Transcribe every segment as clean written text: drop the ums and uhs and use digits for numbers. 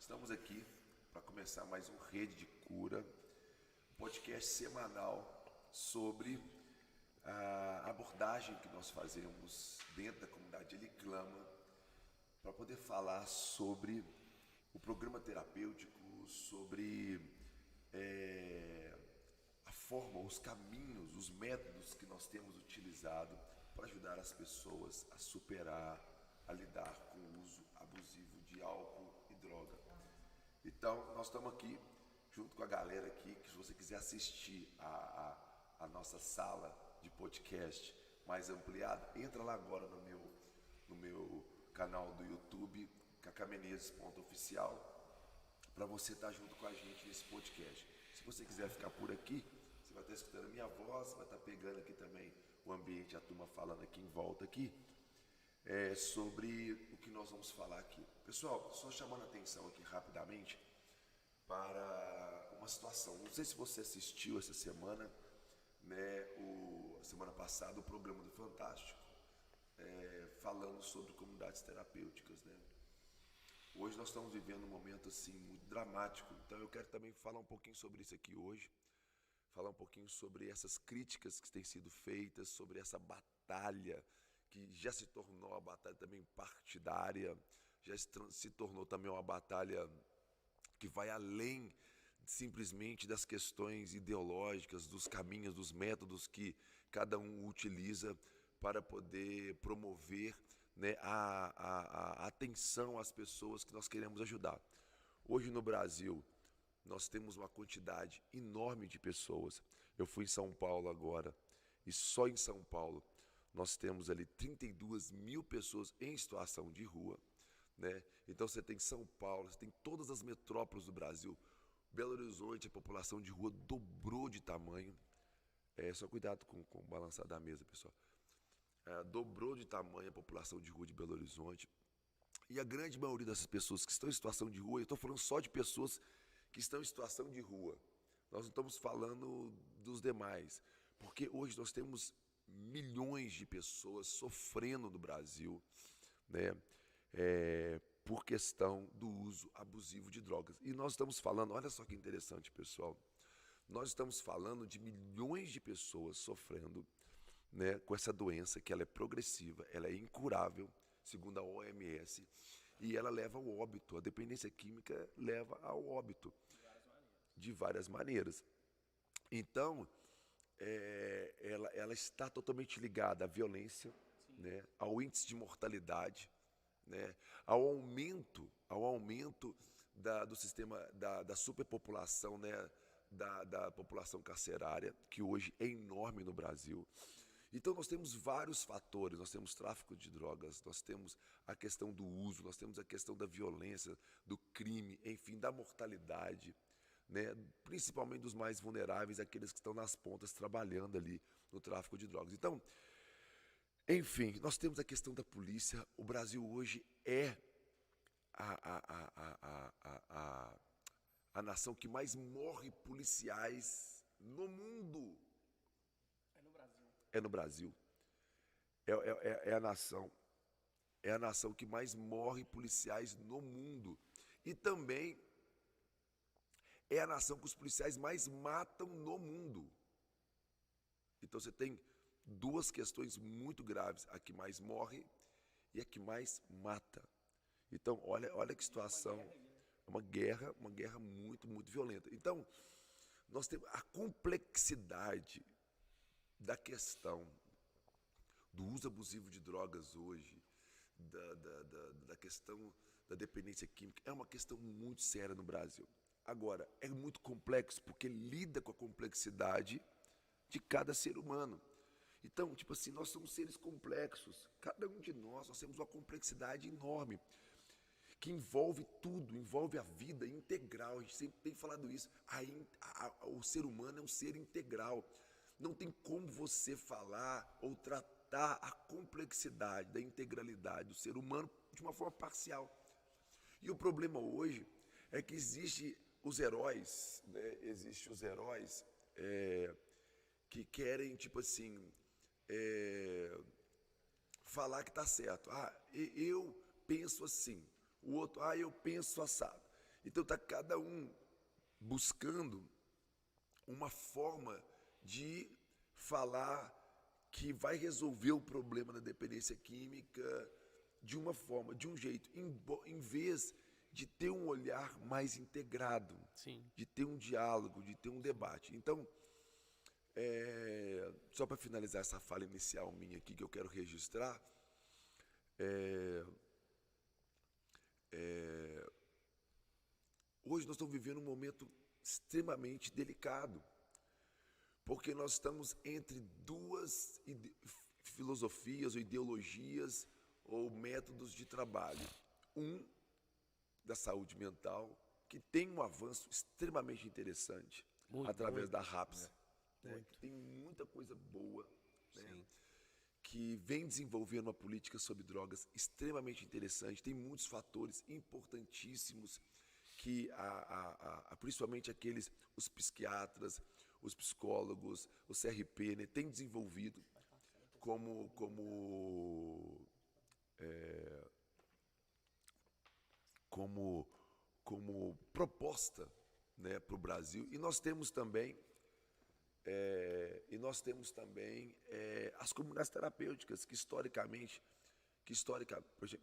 Estamos aqui para começar mais um Rede de Cura, um podcast semanal sobre a abordagem que nós fazemos dentro da comunidade Ele Clama, para poder falar sobre o programa terapêutico, sobre a forma, os caminhos, os métodos que nós temos utilizado para ajudar as pessoas a superar, a lidar com o uso abusivo de álcool e droga. Então, nós estamos aqui junto com a galera aqui, que se você quiser assistir a nossa sala de podcast mais ampliada, entra lá agora no meu canal do YouTube, cacamenezes.oficial, para você estar junto com a gente nesse podcast. Se você quiser ficar por aqui, você vai estar escutando a minha voz, vai estar pegando aqui também o ambiente, a turma falando aqui em volta aqui, sobre o que nós vamos falar aqui. Pessoal, só chamando a atenção aqui rapidamente para uma situação. Não sei se você assistiu essa semana, né, semana passada, o programa do Fantástico, falando sobre comunidades terapêuticas, né? Hoje nós estamos vivendo um momento assim muito dramático, então eu quero também falar um pouquinho sobre isso aqui hoje, falar um pouquinho sobre essas críticas que têm sido feitas, sobre essa batalha que já se tornou uma batalha também partidária, já se tornou também uma batalha que vai além simplesmente das questões ideológicas, dos caminhos, dos métodos que cada um utiliza para poder promover, né, a atenção às pessoas que nós queremos ajudar. Hoje no Brasil, nós temos uma quantidade enorme de pessoas. Eu fui em São Paulo agora, e só em São Paulo nós temos ali 32 mil pessoas em situação de rua, né? Então você tem São Paulo, você tem todas as metrópoles do Brasil. Belo Horizonte, a população de rua dobrou de tamanho. Só cuidado com o balançar da mesa, pessoal. Dobrou de tamanho a população de rua de Belo Horizonte. E a grande maioria dessas pessoas que estão em situação de rua, eu estou falando só de pessoas que estão em situação de rua. Nós não estamos falando dos demais, porque hoje nós temos milhões de pessoas sofrendo no Brasil, né, por questão do uso abusivo de drogas. E nós estamos falando, olha só que interessante, pessoal, nós estamos falando de milhões de pessoas sofrendo, né, com essa doença, que ela é progressiva, ela é incurável, segundo a OMS, e ela leva ao óbito. A dependência química leva ao óbito de várias maneiras. Então, ela está totalmente ligada à violência, né, ao índice de mortalidade, né, ao aumento do sistema da superpopulação, né, da população carcerária, que hoje é enorme no Brasil. Então nós temos vários fatores, nós temos tráfico de drogas, nós temos a questão do uso, nós temos a questão da violência, do crime, enfim, da mortalidade, né? Principalmente dos mais vulneráveis, aqueles que estão nas pontas trabalhando ali no tráfico de drogas. Então, enfim, nós temos a questão da polícia. O Brasil hoje é a nação que mais morre policiais no mundo. É no Brasil. É a nação que mais morre policiais no mundo. E também é a nação que os policiais mais matam no mundo. Então você tem duas questões muito graves: a que mais morre e a que mais mata. Então, olha que situação. É uma guerra muito, muito violenta. Então, nós temos a complexidade da questão do uso abusivo de drogas hoje, da questão da dependência química, é uma questão muito séria no Brasil. Agora, é muito complexo porque lida com a complexidade de cada ser humano. Então, tipo assim, nós somos seres complexos. Cada um de nós temos uma complexidade enorme, que envolve tudo, envolve a vida integral. A gente sempre tem falado isso. O ser humano é um ser integral. Não tem como você falar ou tratar a complexidade da integralidade do ser humano de uma forma parcial. E o problema hoje é que existem os heróis, né? Existem os heróis que querem, tipo assim, falar que está certo. Eu penso assim. O outro, eu penso assado. Então está cada um buscando uma forma de falar que vai resolver o problema da dependência química de uma forma, de um jeito, em vez de ter um olhar mais integrado, Sim. de ter um diálogo, de ter um debate. Então, só para finalizar essa fala inicial minha aqui, que eu quero registrar, hoje nós estamos vivendo um momento extremamente delicado, porque nós estamos entre duas filosofias ou ideologias ou métodos de trabalho. Um, da saúde mental, que tem um avanço extremamente interessante através da RAPS, né, que tem muita coisa boa, né, que vem desenvolvendo uma política sobre drogas extremamente interessante, tem muitos fatores importantíssimos que principalmente os psiquiatras, os psicólogos, o CRP, né, têm desenvolvido como proposta, né, para o Brasil. E nós temos também as comunidades terapêuticas que historicamente,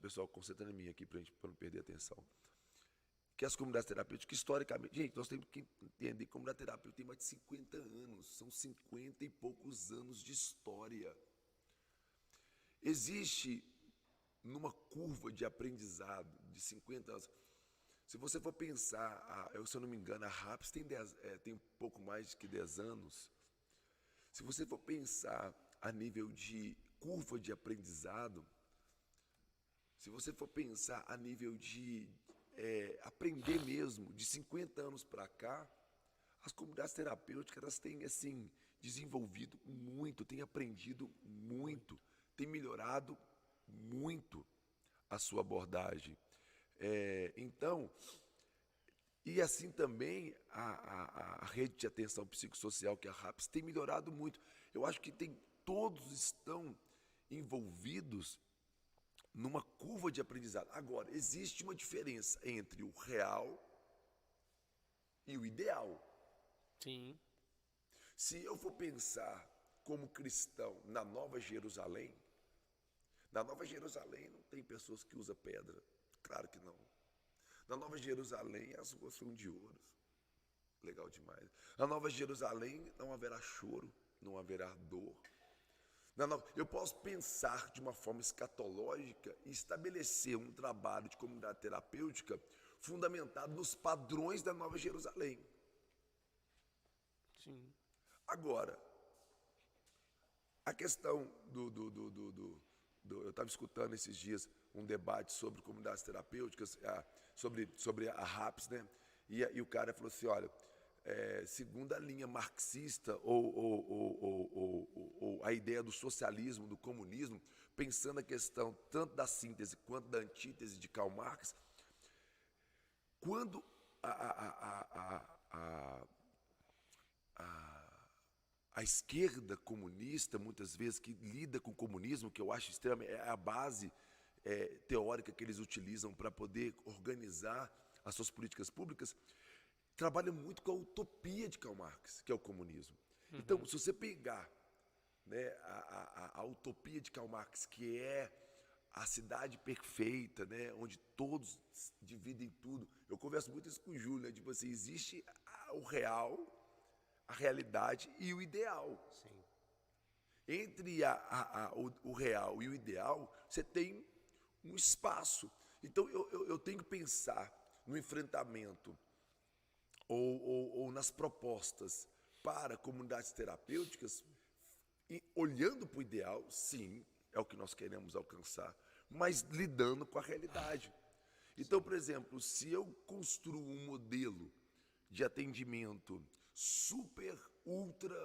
pessoal, concentrando em mim aqui para não perder a atenção, que as comunidades terapêuticas, que historicamente, gente, nós temos que entender que a comunidade terapêutica tem mais de 50 anos, são 50 e poucos anos de história. Existe numa curva de aprendizado de 50 anos, se você for pensar, se eu não me engano, a RAPS tem um pouco mais de 10 anos. Se você for pensar a nível de curva de aprendizado, se você for pensar a nível de aprender mesmo, de 50 anos para cá, as comunidades terapêuticas elas têm assim, desenvolvido muito, têm aprendido muito, têm melhorado muito a sua abordagem. Então, e assim também a rede de atenção psicossocial, que é a RAPS, tem melhorado muito. Eu acho que todos estão envolvidos numa curva de aprendizado. Agora, existe uma diferença entre o real e o ideal. Sim. Se eu for pensar como cristão na Nova Jerusalém não tem pessoas que usam pedra. Claro que não. Na Nova Jerusalém as ruas são de ouro. Legal demais. Na Nova Jerusalém não haverá choro, não haverá dor. Eu posso pensar de uma forma escatológica e estabelecer um trabalho de comunidade terapêutica fundamentado nos padrões da Nova Jerusalém. Sim. Agora, a questão eu estava escutando esses dias um debate sobre comunidades terapêuticas, sobre a RAPS, né? E o cara falou assim, olha, segundo a linha marxista ou a ideia do socialismo, do comunismo, pensando a questão tanto da síntese quanto da antítese de Karl Marx, quando a esquerda comunista, muitas vezes, que lida com o comunismo, que eu acho extremamente, é a base teórica que eles utilizam para poder organizar as suas políticas públicas, trabalha muito com a utopia de Karl Marx, que é o comunismo. Uhum. Então, se você pegar, né, a utopia de Karl Marx, que é a cidade perfeita, né, onde todos dividem tudo. Eu converso muito isso com o Júlio, né, tipo assim, existe o real, a realidade e o ideal. Sim. Entre o real e o ideal, você tem um espaço. Então, eu tenho que pensar no enfrentamento ou nas propostas para comunidades terapêuticas, e olhando para o ideal, sim, é o que nós queremos alcançar, mas lidando com a realidade. Então, por exemplo, se eu construo um modelo de atendimento super, ultra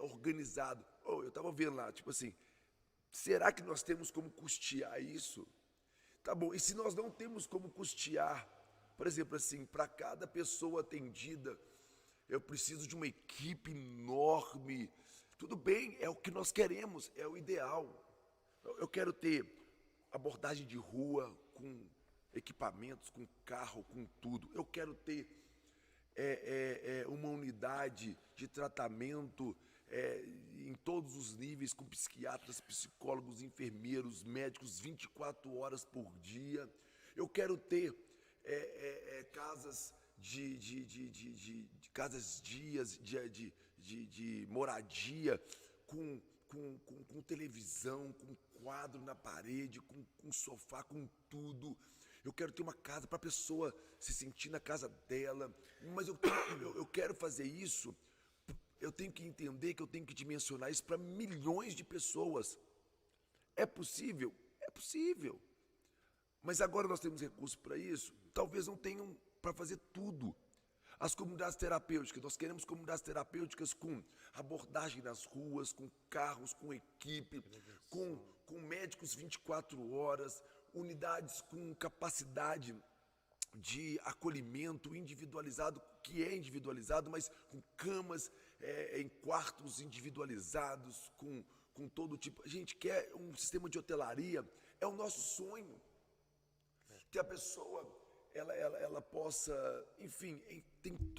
organizado, eu estava vendo lá, tipo assim, será que nós temos como custear isso? Tá bom, e se nós não temos como custear, por exemplo, assim, para cada pessoa atendida, eu preciso de uma equipe enorme. Tudo bem, é o que nós queremos, é o ideal. Eu quero ter abordagem de rua com equipamentos, com carro, com tudo. Eu quero ter uma unidade de tratamento em todos os níveis, com psiquiatras, psicólogos, enfermeiros, médicos, 24 horas por dia. Eu quero ter casas casas dias de moradia, com televisão, com quadro na parede, com sofá, com tudo. Eu quero ter uma casa para a pessoa se sentir na casa dela, mas eu quero fazer isso, eu tenho que entender que eu tenho que dimensionar isso para milhões de pessoas. É possível? É possível. Mas agora nós temos recursos para isso? Talvez não tenham para fazer tudo. As comunidades terapêuticas, nós queremos comunidades terapêuticas com abordagem nas ruas, com carros, com equipe, com médicos 24 horas, unidades com capacidade de acolhimento individualizado, que é individualizado, mas com camas em quartos individualizados, com todo tipo. A gente quer um sistema de hotelaria, é o nosso sonho. Que a pessoa ela possa, enfim,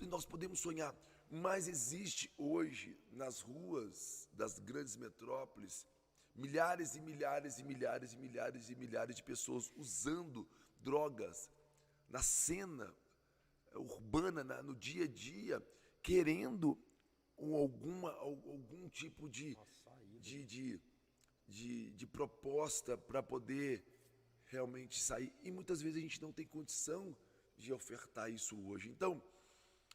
nós podemos sonhar, mas existe hoje nas ruas das grandes metrópoles milhares e milhares e milhares e milhares e milhares de pessoas usando drogas na cena urbana, no dia a dia, querendo algum tipo de proposta para poder realmente sair. E muitas vezes a gente não tem condição de ofertar isso hoje. Então,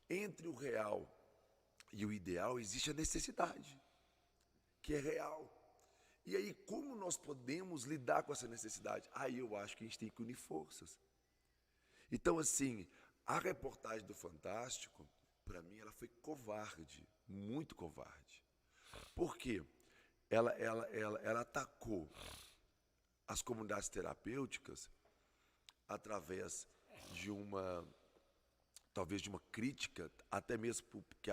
entre o real e o ideal existe a necessidade, que é real. E aí, como nós podemos lidar com essa necessidade? Aí eu acho que a gente tem que unir forças. Então, assim, a reportagem do Fantástico, para mim, ela foi covarde, muito covarde. Por quê? Ela atacou as comunidades terapêuticas através de talvez de uma crítica, até mesmo porque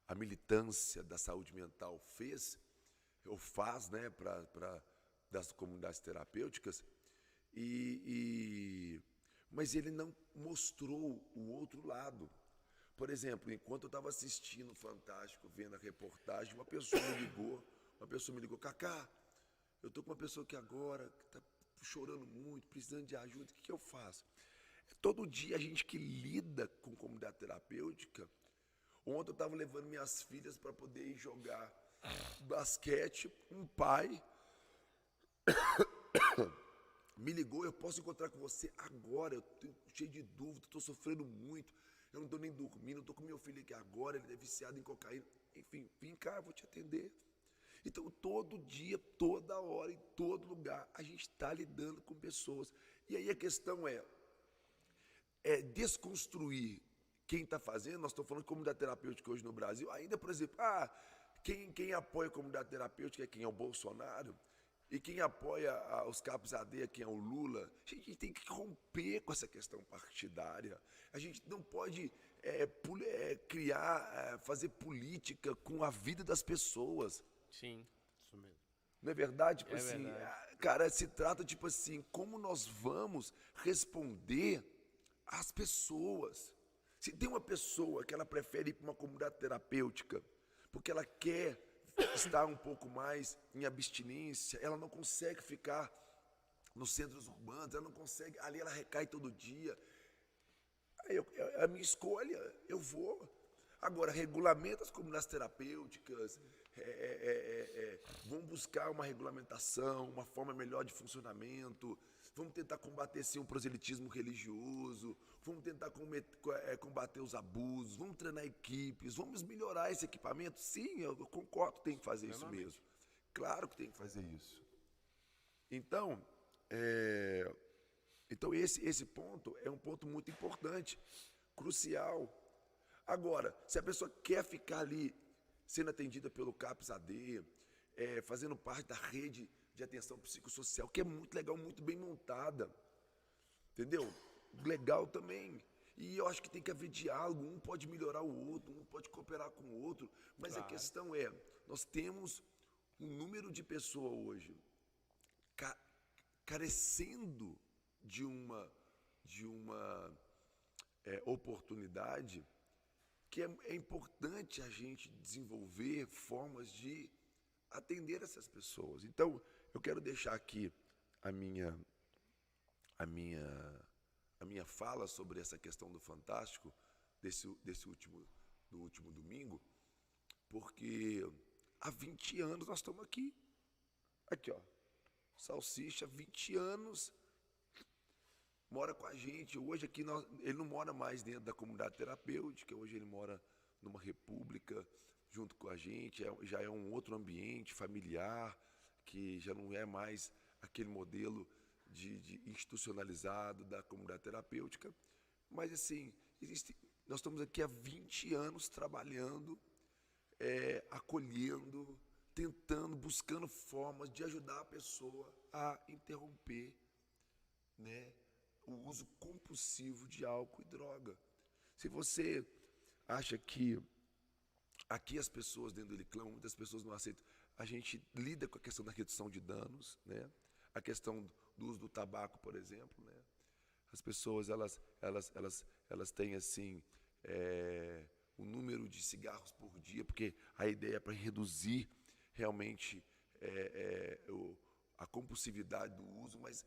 a militância da saúde mental faz, né, das comunidades terapêuticas, mas ele não mostrou o outro lado. Por exemplo, enquanto eu estava assistindo o Fantástico, vendo a reportagem, uma pessoa me ligou, Cacá, eu estou com uma pessoa aqui agora, que está chorando muito, precisando de ajuda, o que eu faço? Todo dia a gente que lida com comunidade terapêutica. Ontem eu estava levando minhas filhas para poder ir jogar basquete, um pai me ligou, eu posso encontrar com você agora, eu estou cheio de dúvida, estou sofrendo muito, eu não estou nem dormindo, estou com meu filho aqui agora, ele é viciado em cocaína, enfim, vem cá, eu vou te atender. Então, todo dia, toda hora, em todo lugar, a gente está lidando com pessoas. E aí a questão é desconstruir quem está fazendo. Nós estamos falando de comunidade terapêutica hoje no Brasil. Ainda, por exemplo, quem apoia a comunidade terapêutica é quem é o Bolsonaro. E quem apoia os capos AD é quem é o Lula. A gente tem que romper com essa questão partidária. A gente não pode fazer política com a vida das pessoas. Sim, isso mesmo. Não é verdade? Tipo assim, verdade. cara, se trata, tipo assim, como nós vamos responder às pessoas. Se tem uma pessoa que ela prefere ir para uma comunidade terapêutica, porque ela quer estar um pouco mais em abstinência, ela não consegue ficar nos centros urbanos, ela não consegue, ali ela recai todo dia. Aí é a minha escolha, eu vou. Agora, regulamenta as comunidades terapêuticas, vamos buscar uma regulamentação, uma forma melhor de funcionamento, vamos tentar combater sim o proselitismo religioso, vamos tentar combater os abusos, vamos treinar equipes, vamos melhorar esse equipamento. Sim, eu concordo que tem que fazer isso mesmo. Claro que tem que fazer isso. Então, esse ponto é um ponto muito importante, crucial. Agora, se a pessoa quer ficar ali sendo atendida pelo CAPS AD, fazendo parte da rede de atenção psicossocial, que é muito legal, muito bem montada, entendeu? Legal também. E eu acho que tem que haver diálogo, um pode melhorar o outro, um pode cooperar com o outro, mas claro. A questão nós temos um número de pessoas hoje carecendo de uma oportunidade, que é importante a gente desenvolver formas de atender essas pessoas. Então, eu quero deixar aqui a minha fala sobre essa questão do Fantástico, do último domingo, porque há 20 anos nós estamos aqui. Aqui, ó. Salsicha, 20 anos, mora com a gente. Hoje aqui ele não mora mais dentro da comunidade terapêutica, hoje ele mora numa república junto com a gente, já é um outro ambiente familiar, que já não é mais aquele modelo de institucionalizado da comunidade terapêutica. Mas assim, nós estamos aqui há 20 anos trabalhando, acolhendo, tentando, buscando formas de ajudar a pessoa a interromper, né, o uso compulsivo de álcool e droga. Se você acha que aqui as pessoas dentro do Heliclama, muitas pessoas não aceitam, a gente lida com a questão da redução de danos, né? A questão do uso do tabaco, por exemplo, né? As pessoas elas têm assim o número de cigarros por dia, porque a ideia é para reduzir realmente a compulsividade do uso, mas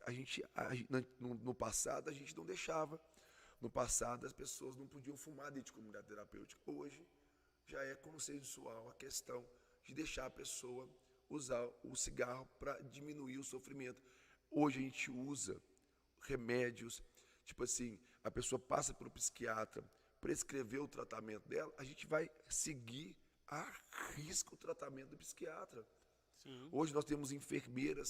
no passado a gente não deixava. No passado as pessoas não podiam fumar dentro de comunidade terapêutica. Hoje já é consensual a questão de deixar a pessoa usar o cigarro para diminuir o sofrimento. Hoje a gente usa remédios, tipo assim, a pessoa passa pelo psiquiatra, prescrever o tratamento dela, a gente vai seguir a risco o tratamento do psiquiatra. Sim. Hoje nós temos enfermeira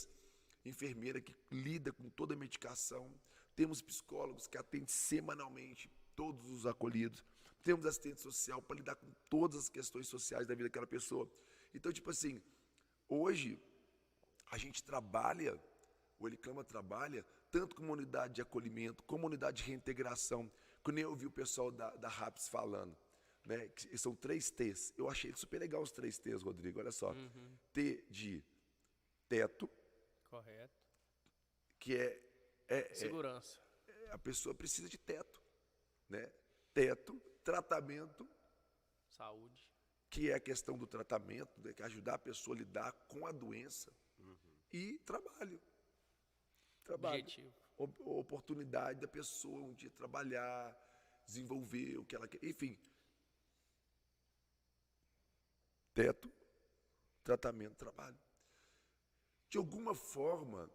que lida com toda a medicação, temos psicólogos que atendem semanalmente todos os acolhidos, temos assistente social para lidar com todas as questões sociais da vida daquela pessoa. Então, tipo assim, hoje a gente trabalha, o Heliclama trabalha tanto como unidade de acolhimento, como unidade de reintegração, que nem eu ouvi o pessoal da RAPS falando, né? Que são 3 T's. Eu achei super legal os 3 T's, Rodrigo, olha só. T de teto. Correto. Que segurança. A pessoa precisa de teto, né? Teto, tratamento, saúde, que é a questão do tratamento, né? Que é ajudar a pessoa a lidar com a doença, e trabalho. objetivo, oportunidade da pessoa um dia trabalhar, desenvolver o que ela quer, enfim. Teto, tratamento, trabalho. De alguma forma,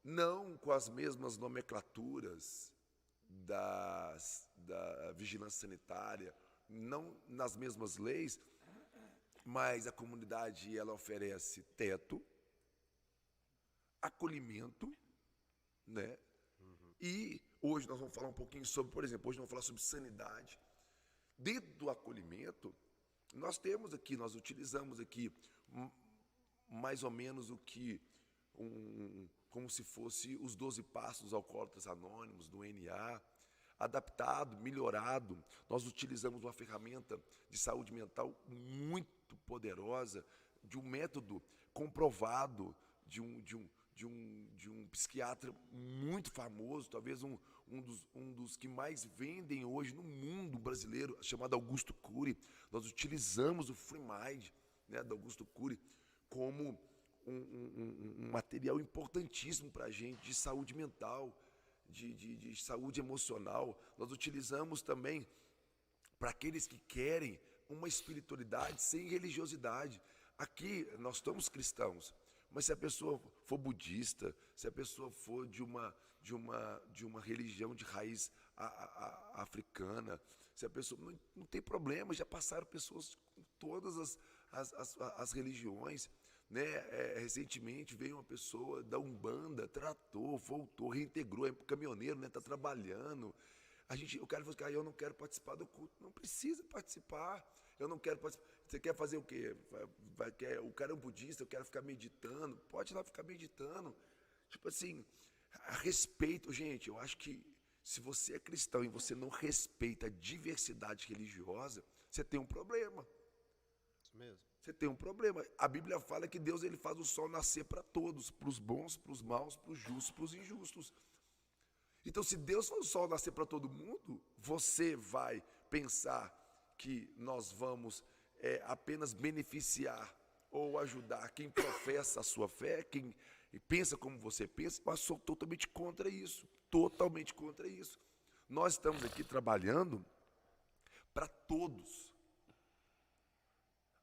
não com as mesmas nomenclaturas da vigilância sanitária, não nas mesmas leis, mas a comunidade ela oferece teto, acolhimento, né? E hoje nós vamos falar um pouquinho sobre, por exemplo, hoje nós vamos falar sobre sanidade. Dentro do acolhimento, nós utilizamos aqui mais ou menos o que como se fosse os 12 passos dos alcoólatras anônimos, do NA, adaptado, melhorado. Nós utilizamos uma ferramenta de saúde mental muito poderosa, de um método comprovado, de um psiquiatra muito famoso, talvez um dos que mais vendem hoje no mundo brasileiro, chamado Augusto Cury. Nós utilizamos o Free Mind, né, do Augusto Cury, como um material importantíssimo para a gente, de saúde mental, de saúde emocional. Nós utilizamos também para aqueles que querem uma espiritualidade sem religiosidade. Aqui nós estamos cristãos, mas se a pessoa for budista, se a pessoa for de uma religião de raiz africana, se a pessoa não tem problema, já passaram pessoas com todas as religiões, né? Recentemente veio uma pessoa da Umbanda, tratou, voltou, reintegrou, é caminhoneiro, né? Está trabalhando. O cara falou assim, eu não quero participar do culto. Não precisa participar. Eu não quero participar. Você quer fazer o quê? O cara é um budista, eu quero ficar meditando. Pode ir lá ficar meditando. Tipo assim, a respeito. Gente, eu acho que se você é cristão e você não respeita a diversidade religiosa, você tem um problema. Isso mesmo. você tem um problema. A Bíblia fala que Deus ele faz o sol nascer para todos, para os bons, para os maus, para os justos, para os injustos. Então, se Deus faz o sol nascer para todo mundo, você vai pensar que nós vamos apenas beneficiar ou ajudar quem professa a sua fé, quem pensa como você pensa, mas sou totalmente contra isso. Totalmente contra isso. Nós estamos aqui trabalhando para todos.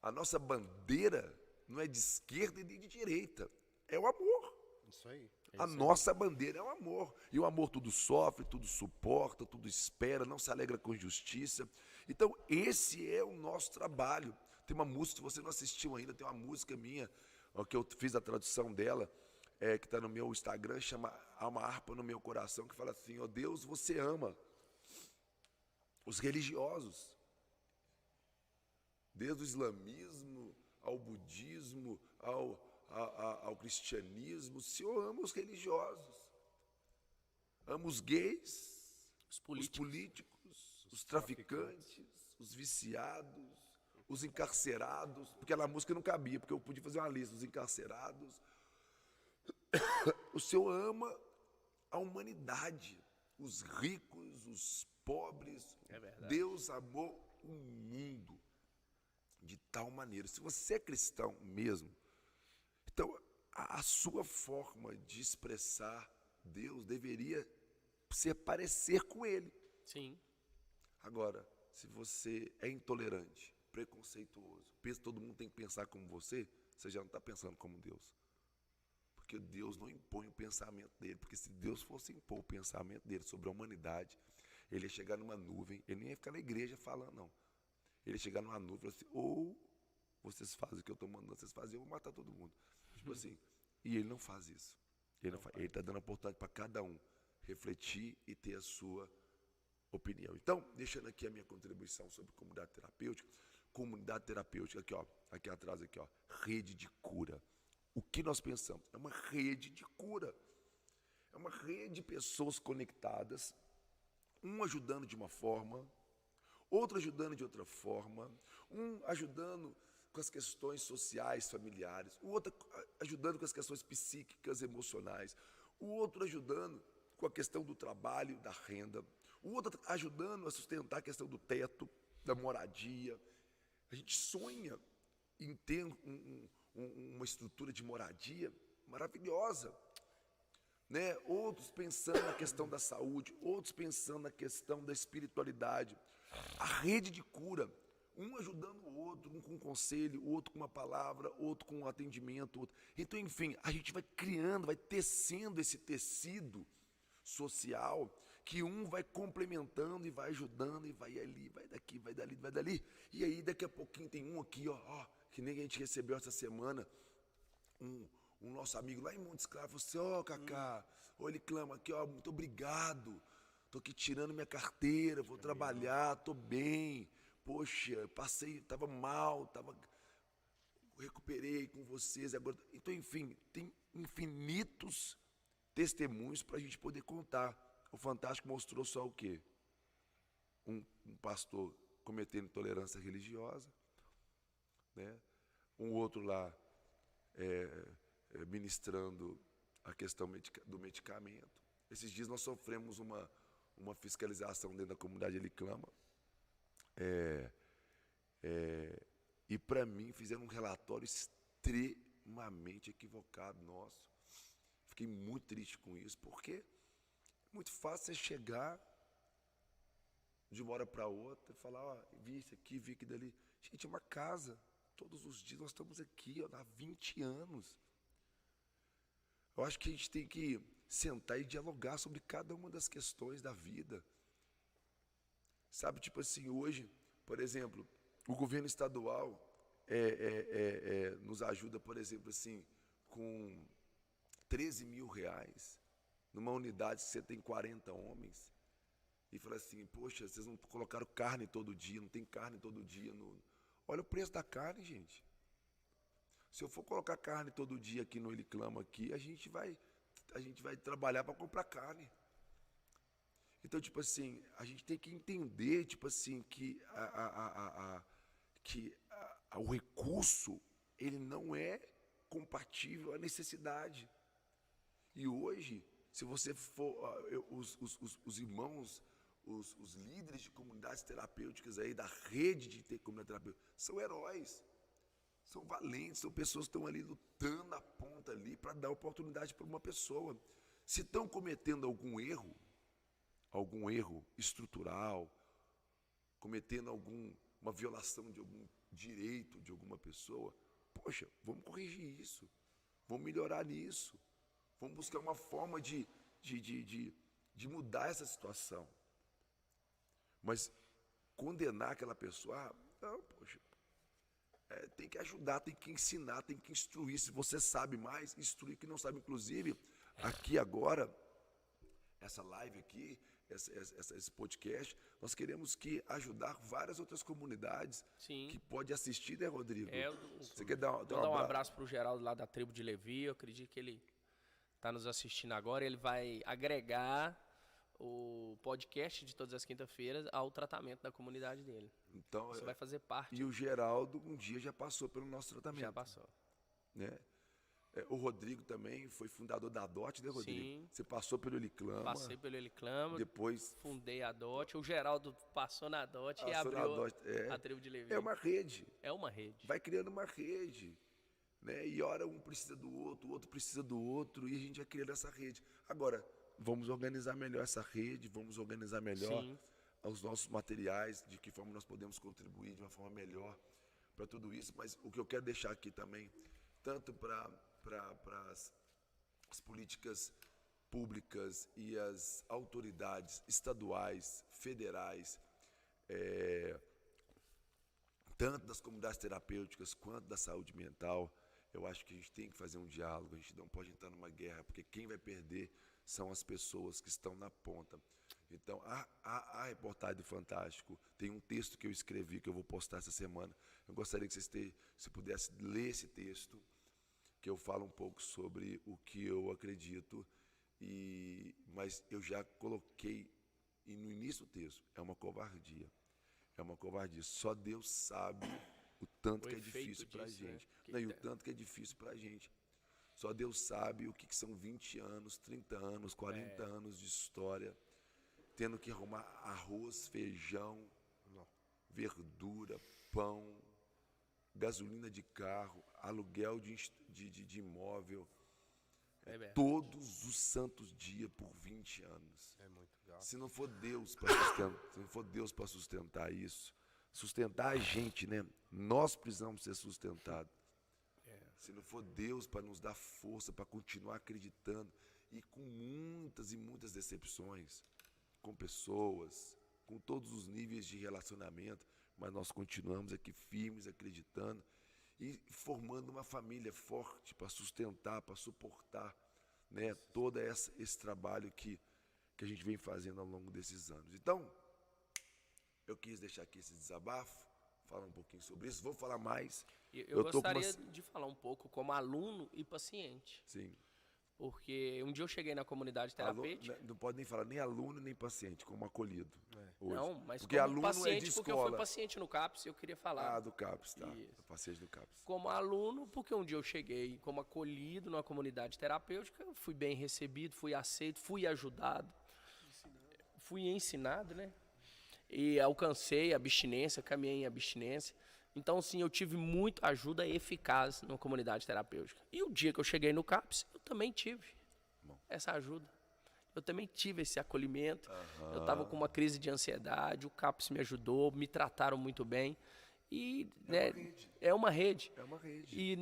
A nossa bandeira não é de esquerda e nem de direita, é o amor. Isso aí. A nossa bandeira é o amor. E o amor tudo sofre, tudo suporta, tudo espera, não se alegra com injustiça. Então, esse é o nosso trabalho. Tem uma música, se você não assistiu ainda, tem uma música minha, que eu fiz a tradução dela, que está no meu Instagram, chama Há uma harpa no meu coração, que fala assim: ó Deus, você ama os religiosos. Desde o islamismo ao budismo, ao cristianismo, o Senhor ama os religiosos, ama os gays, os políticos, os traficantes, os viciados, os encarcerados, porque na música não cabia, porque eu podia fazer uma lista, os encarcerados. O Senhor ama a humanidade, os ricos, os pobres. É verdade. Deus amou o mundo de tal maneira. Se você é cristão mesmo, então a sua forma de expressar Deus deveria ser parecer com Ele. Sim. Agora, se você é intolerante, preconceituoso, pensa que todo mundo tem que pensar como você já não está pensando como Deus. Porque Deus não impõe o pensamento dele. Porque se Deus fosse impor o pensamento dele sobre a humanidade, ele ia chegar numa nuvem, ele nem ia ficar na igreja falando, não. Ele ia chegar numa nuvem e falar assim: ou vocês fazem o que eu estou mandando vocês fazem, eu vou matar todo mundo. Tipo assim, e ele não faz isso. Ele está dando a oportunidade para cada um refletir e ter a sua opinião. Então, deixando aqui a minha contribuição sobre comunidade terapêutica. Comunidade terapêutica, aqui atrás, rede de cura. O que nós pensamos? É uma rede de cura. É uma rede de pessoas conectadas, um ajudando de uma forma, outro ajudando de outra forma, um ajudando com as questões sociais, familiares, o outro ajudando com as questões psíquicas, emocionais, o outro ajudando com a questão do trabalho, da renda, o outro ajudando a sustentar a questão do teto, da moradia. A gente sonha em ter uma estrutura de moradia maravilhosa, né? Outros pensando na questão da saúde, outros pensando na questão da espiritualidade. A rede de cura, um ajudando o outro, um com um conselho, o outro com uma palavra, outro com um atendimento. Outro. Então, enfim, a gente vai criando, vai tecendo esse tecido social, que um vai complementando e vai ajudando, e vai ali, vai daqui, vai dali, vai dali. E aí, daqui a pouquinho, tem um aqui, que nem a gente recebeu essa semana, um nosso amigo lá em Montes Claros, falou assim: Cacá, ele clama aqui, muito obrigado, tô aqui tirando minha carteira, vou trabalhar, tô bem, poxa, passei, tava mal, recuperei com vocês, agora. Então, enfim, tem infinitos testemunhos para a gente poder contar. O Fantástico mostrou só o quê? Um pastor cometendo intolerância religiosa, né? Um outro lá ministrando a questão do medicamento. Esses dias nós sofremos uma fiscalização dentro da comunidade Ele Clama. E para mim fizeram um relatório extremamente equivocado nosso. Fiquei muito triste com isso, porque é muito fácil você chegar de uma hora para outra e falar: vi isso aqui, vi aquilo dali. Gente, é uma casa. Todos os dias nós estamos aqui há 20 anos. Eu acho que a gente tem que sentar e dialogar sobre cada uma das questões da vida. Sabe, tipo assim, hoje, por exemplo, o governo estadual nos ajuda, por exemplo, assim, com 13 mil reais, numa unidade que você tem 40 homens, e fala assim: poxa, vocês não colocaram carne todo dia, não tem carne todo dia. Olha o preço da carne, gente. Se eu for colocar carne todo dia aqui no Ele Clama, aqui, a gente vai trabalhar para comprar carne. Então, tipo assim, a gente tem que entender, tipo assim, que o recurso, ele não é compatível à necessidade. E hoje, se você for, os irmãos, os líderes de comunidades terapêuticas aí, da rede de comunidade terapêutica, são heróis, são valentes, são pessoas que estão ali lutando na ponta ali para dar oportunidade para uma pessoa. Se estão cometendo algum erro estrutural, cometendo uma violação de algum direito de alguma pessoa, poxa, vamos corrigir isso, vamos melhorar nisso, vamos buscar uma forma de mudar essa situação. Mas condenar aquela pessoa, não, poxa, tem que ajudar, tem que ensinar, tem que instruir. Se você sabe mais, instruir que não sabe. Inclusive, aqui agora, essa live aqui, esse podcast, nós queremos ajudar várias outras comunidades. Sim. Que pode assistir, né, Rodrigo? Você quer dar um abraço para o Geraldo lá da tribo de Levi. Eu acredito que ele está nos assistindo agora. Ele vai agregar o podcast de todas as quintas-feiras ao tratamento da comunidade dele. Então, você vai fazer parte. E o Geraldo um dia já passou pelo nosso tratamento. Já passou. Né? O Rodrigo também foi fundador da DOT, né, Rodrigo? Sim. Você passou pelo Heliclama. Passei pelo Heliclama. Depois fundei a DOT. O Geraldo passou na DOT e abriu a tribo de Levi. É uma rede. É uma rede. Vai criando uma rede. Né? E ora um precisa do outro, o outro precisa do outro, e a gente vai criando essa rede. Agora, vamos organizar melhor essa rede, vamos organizar melhor os nossos materiais, de que forma nós podemos contribuir de uma forma melhor para tudo isso. Mas o que eu quero deixar aqui também, tanto para as políticas públicas e as autoridades estaduais, federais, tanto das comunidades terapêuticas quanto da saúde mental, eu acho que a gente tem que fazer um diálogo, a gente não pode entrar numa guerra, porque quem vai perder são as pessoas que estão na ponta. Então, a reportagem do Fantástico, tem um texto que eu escrevi, que eu vou postar essa semana. Eu gostaria que você pudesse ler esse texto, que eu falo um pouco sobre o que eu acredito, mas eu já coloquei, e no início do texto, é uma covardia. É uma covardia. Só Deus sabe o tanto que é difícil para a gente. Né? E o tanto que é difícil para a gente. Só Deus sabe o que são 20 anos, 30 anos, 40 anos de história, tendo que arrumar arroz, feijão, verdura, pão, gasolina de carro, aluguel de imóvel, todos os santos dias por 20 anos. É muito gasto. Se não for Deus para sustentar isso, sustentar a gente, né? Nós precisamos ser sustentados. Se não for Deus para nos dar força, para continuar acreditando, e com muitas e muitas decepções, com pessoas, com todos os níveis de relacionamento, mas nós continuamos aqui firmes, acreditando e formando uma família forte para sustentar, para suportar, né, todo esse trabalho que a gente vem fazendo ao longo desses anos. Então, eu quis deixar aqui esse desabafo, falar um pouquinho sobre isso, vou falar mais. Eu gostaria de falar um pouco como aluno e paciente. Sim. Porque um dia eu cheguei na comunidade terapêutica. Não pode nem falar nem aluno nem paciente, como acolhido. Hoje. Não, mas porque como aluno paciente, é de porque escola. eu fui paciente no CAPS e eu queria falar. Do CAPS, tá. Isso. Paciente do CAPS. Como aluno, porque um dia eu cheguei como acolhido numa comunidade terapêutica, eu fui bem recebido, fui aceito, fui ajudado, fui ensinado, né? E alcancei a abstinência, caminhei em abstinência. Então, sim, eu tive muita ajuda eficaz numa comunidade terapêutica. E o dia que eu cheguei no CAPS, eu também tive essa ajuda. Eu também tive esse acolhimento. Eu estava com uma crise de ansiedade, o CAPS me ajudou, me trataram muito bem. E é uma rede. É uma rede. E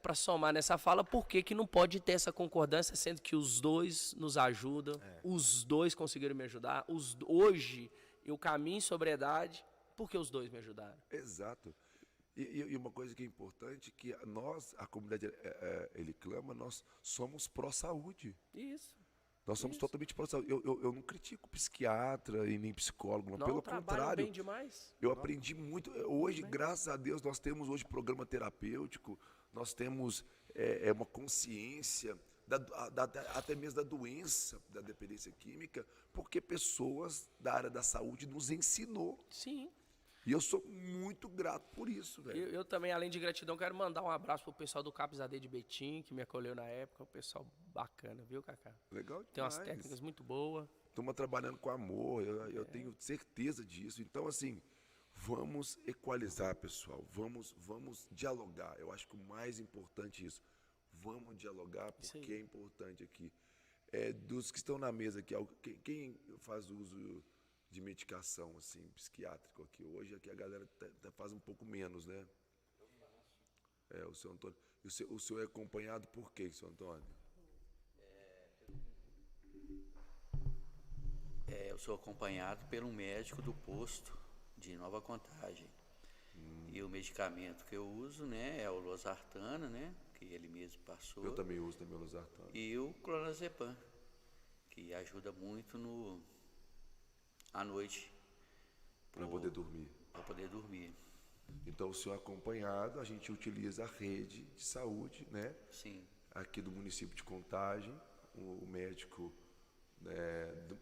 para somar nessa fala, por que não pode ter essa concordância, sendo que os dois nos ajudam, os dois conseguiram me ajudar, hoje eu caminho em sobriedade porque os dois me ajudaram. Exato. E uma coisa que é importante, que nós, a comunidade Heliclama, nós somos pró-saúde. Isso. Nós somos totalmente pró-saúde. Eu não critico psiquiatra e nem psicólogo, não, pelo contrário. Bem demais. Eu aprendi muito. Hoje, graças a Deus, nós temos hoje programa terapêutico, nós temos uma consciência até mesmo da doença, da dependência química, porque pessoas da área da saúde nos ensinou. Sim. E eu sou muito grato por isso, velho. Eu também, além de gratidão, quero mandar um abraço pro pessoal do Capes AD de Betim, que me acolheu na época. O pessoal bacana, viu, Cacá? Legal Tem umas demais. técnicas muito boas. Estamos trabalhando com amor, eu tenho certeza disso. Então, assim, vamos equalizar, pessoal. Vamos dialogar. Eu acho que o mais importante é isso. Vamos dialogar, porque é importante aqui. Dos que estão na mesa aqui, quem faz uso de medicação, assim, psiquiátrico aqui hoje, aqui a galera faz um pouco menos, né? O senhor Antônio. E o senhor é acompanhado por quê, senhor Antônio? Eu sou acompanhado por um médico do posto de Nova Contagem. E o medicamento que eu uso, né, é o losartana, né, que ele mesmo passou. Eu também uso também o losartana. E o clonazepam, que ajuda muito à noite. Para poder dormir. Para poder dormir. Então, o senhor acompanhado, a gente utiliza a rede de saúde, né? Sim. Aqui do município de Contagem, o médico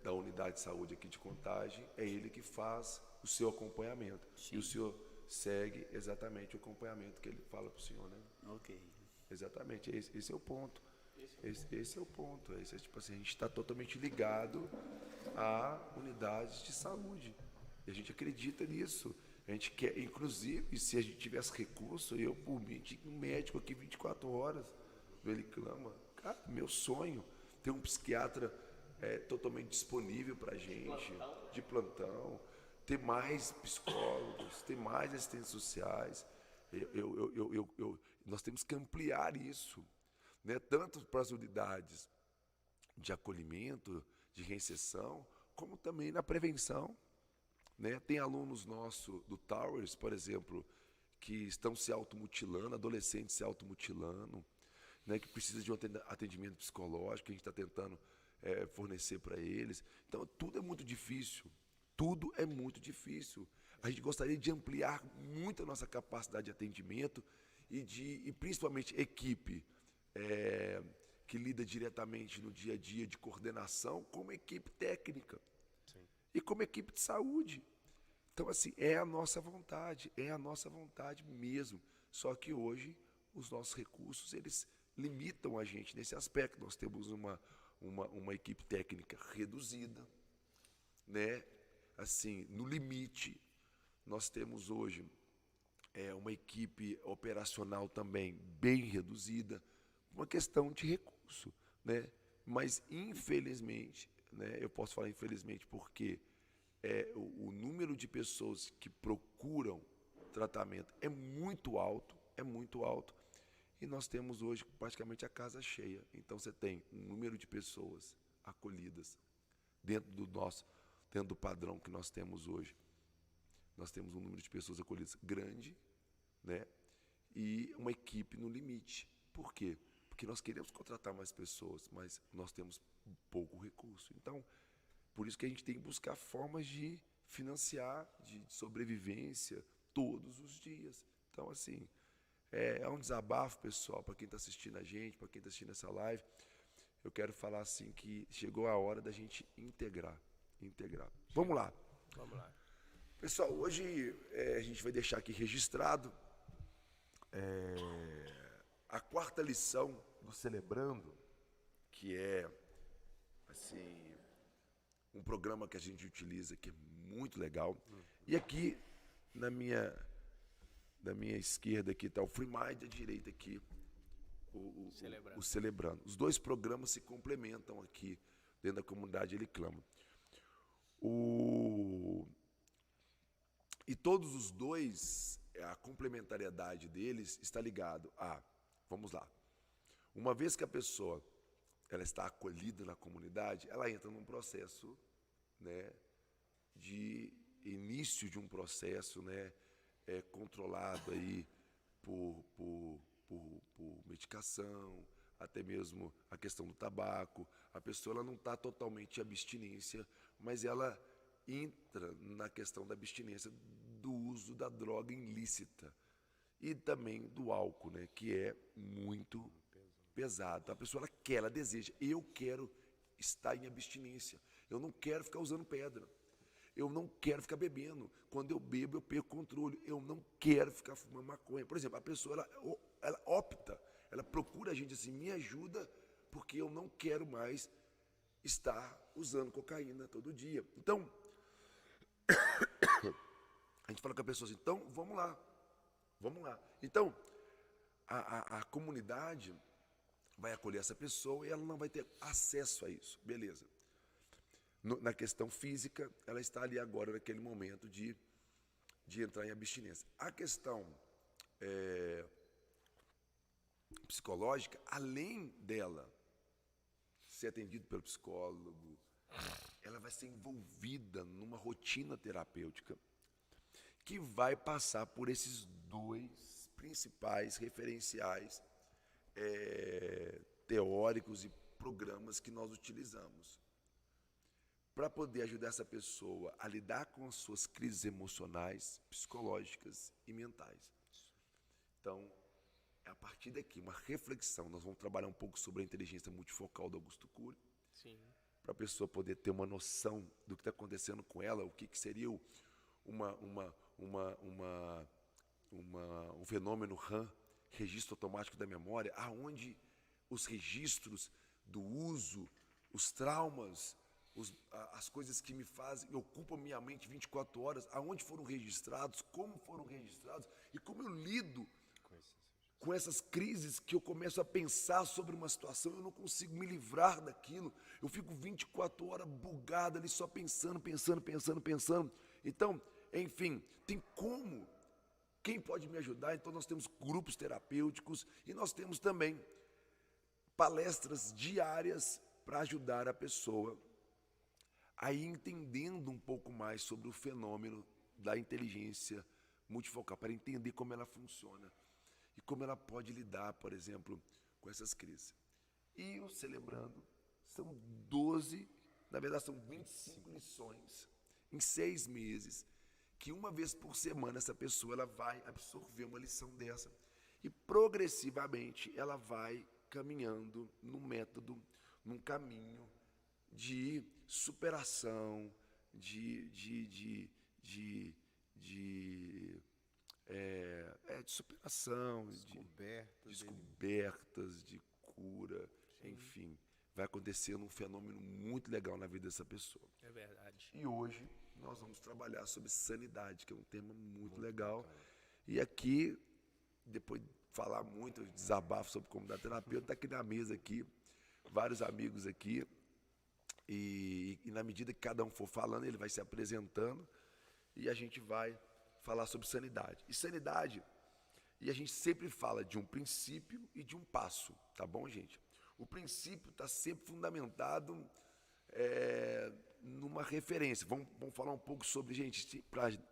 da unidade de saúde aqui de Contagem, é ele que faz o seu acompanhamento. Sim. E o senhor segue exatamente o acompanhamento que ele fala para o senhor, né? Ok. Exatamente, esse é o ponto. Esse é o ponto. Tipo assim, a gente está totalmente ligado a unidades de saúde. E a gente acredita nisso. A gente quer, inclusive, se a gente tivesse recurso, eu, por mim, tinha um médico aqui 24 horas. Ele clama. Cara, meu sonho, ter um psiquiatra totalmente disponível para a gente, de plantão, ter mais psicólogos, ter mais assistentes sociais. Nós temos que ampliar isso, né? Tanto para as unidades de acolhimento, de reinserção, como também na prevenção, né? Tem alunos nossos do Towers, por exemplo, que estão se automutilando, adolescentes se automutilando, né? Que precisa de um atendimento psicológico, que a gente está tentando fornecer para eles. Então, tudo é muito difícil. Tudo é muito difícil. A gente gostaria de ampliar muito a nossa capacidade de atendimento e principalmente equipe que lida diretamente no dia a dia de coordenação, como equipe técnica. Sim. E como equipe de saúde. Então, assim, é a nossa vontade mesmo. Só que hoje os nossos recursos, eles limitam a gente nesse aspecto. Nós temos uma equipe técnica reduzida, né? Assim, no limite. Nós temos hoje uma equipe operacional também bem reduzida, uma questão de recurso, né? Mas, infelizmente, né, eu posso falar infelizmente porque o número de pessoas que procuram tratamento é muito alto, e nós temos hoje praticamente a casa cheia. Então, você tem um número de pessoas acolhidas dentro do padrão que nós temos hoje. Nós temos um número de pessoas acolhidas grande, né? E uma equipe no limite. Por quê? Porque nós queremos contratar mais pessoas, mas nós temos pouco recurso. Então, por isso que a gente tem que buscar formas de financiar, de sobrevivência todos os dias. Então, assim, é um desabafo, pessoal, para quem está assistindo a gente, para quem está assistindo essa live. Eu quero falar assim que chegou a hora da gente integrar. Vamos lá. Pessoal, hoje a gente vai deixar aqui registrado a quarta lição do Celebrando, que é assim, um programa que a gente utiliza que é muito legal. E aqui na minha esquerda aqui está o Free Mind, à direita aqui o Celebrando. Os dois programas se complementam aqui dentro da comunidade Ele Clama. E todos os dois, a complementariedade deles está ligado a, vamos lá, uma vez que a pessoa ela está acolhida na comunidade, ela entra num processo, né, de início de um processo, né, controlado aí por medicação, até mesmo a questão do tabaco. A pessoa ela não está totalmente em abstinência, mas ela entra na questão da abstinência do uso da droga ilícita e também do álcool, né, que é muito pesado. Então, a pessoa ela quer, ela deseja, eu quero estar em abstinência, eu não quero ficar usando pedra, Eu não quero ficar bebendo. Quando eu bebo, eu perco o controle. Eu não quero ficar fumando maconha. Por exemplo, a pessoa, ela opta, ela procura a gente assim, me ajuda, porque eu não quero mais estar usando cocaína todo dia. Então, a gente fala com a pessoa assim, então, vamos lá. Então, a comunidade vai acolher essa pessoa e ela não vai ter acesso a isso. Beleza. Na questão física, ela está ali agora, naquele momento de entrar em abstinência. A questão psicológica, além dela ser atendida pelo psicólogo, ela vai ser envolvida numa rotina terapêutica que vai passar por esses dois principais referenciais teóricos e programas que nós utilizamos para poder ajudar essa pessoa a lidar com as suas crises emocionais, psicológicas e mentais. Então, é a partir daqui, uma reflexão. Nós vamos trabalhar um pouco sobre a inteligência multifocal do Augusto Cury, para a pessoa poder ter uma noção do que está acontecendo com ela, o que seria um fenômeno RAM, registro automático da memória, aonde os registros do uso, os traumas, as coisas que me fazem, ocupam minha mente 24 horas, aonde foram registrados, como foram registrados e como eu lido com essas crises que eu começo a pensar sobre uma situação, eu não consigo me livrar daquilo, eu fico 24 horas bugado ali só pensando. Então, enfim, tem como, quem pode me ajudar? Então nós temos grupos terapêuticos e nós temos também palestras diárias para ajudar a pessoa a ir entendendo um pouco mais sobre o fenômeno da inteligência multifocal, para entender como ela funciona e como ela pode lidar, por exemplo, com essas crises. E o Celebrando são 12, na verdade são 25 lições em 6 meses, que uma vez por semana essa pessoa ela vai absorver uma lição dessa e progressivamente ela vai caminhando num método, num caminho de superação, de superação, descobertas, de cura, enfim, vai acontecendo um fenômeno muito legal na vida dessa pessoa. É verdade. E hoje nós vamos trabalhar sobre sanidade, que é um tema muito legal. Bacana. E aqui, depois de falar muito, eu desabafo sobre comunidade terapeuta, está aqui na mesa aqui, vários amigos aqui, e na medida que cada um for falando, ele vai se apresentando e a gente vai falar sobre sanidade. E sanidade, e a gente sempre fala de um princípio e de um passo, tá bom, gente? O princípio está sempre fundamentado numa referência. Vamos falar um pouco sobre, gente,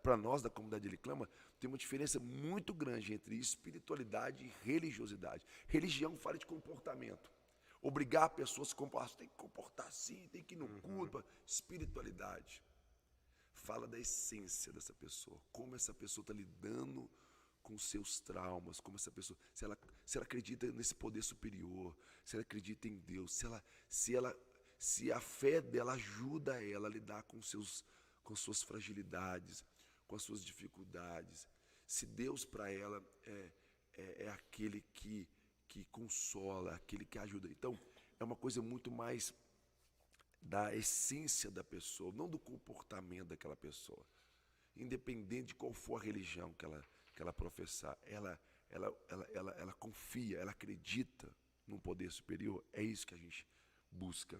para nós da comunidade Ele Clama, tem uma diferença muito grande entre espiritualidade e religiosidade. Religião fala de comportamento. Obrigar a pessoa a se comportar, tem que comportar assim, tem que ir no culto. Espiritualidade fala da essência dessa pessoa, como essa pessoa está lidando com seus traumas, como essa pessoa, se ela acredita nesse poder superior, se ela acredita em Deus, se a fé dela ajuda ela a lidar com suas fragilidades, com as suas dificuldades, se Deus para ela é aquele que consola, aquele que ajuda. Então, é uma coisa muito mais da essência da pessoa, não do comportamento daquela pessoa. Independente de qual for a religião que ela professar, ela confia, ela acredita num poder superior. É isso que a gente busca.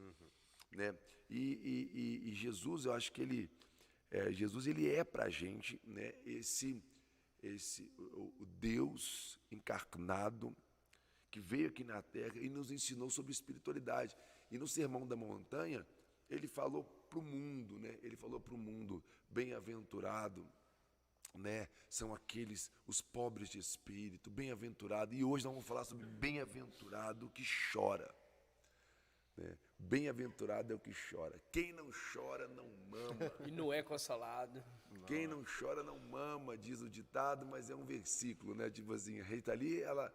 Né? E Jesus, eu acho que Jesus ele é para a gente, né, o Deus encarnado, que veio aqui na Terra e nos ensinou sobre espiritualidade. E no Sermão da Montanha, ele falou para o mundo, né? Ele falou para o mundo, bem-aventurado, né? São os pobres de espírito, bem-aventurado. E hoje nós vamos falar sobre bem-aventurado que chora. Né? Bem-aventurado é o que chora. Quem não chora não mama. E não é consolado. Quem não chora não mama, diz o ditado, mas é um versículo, né? Tipo assim, a Rita Lee, ela...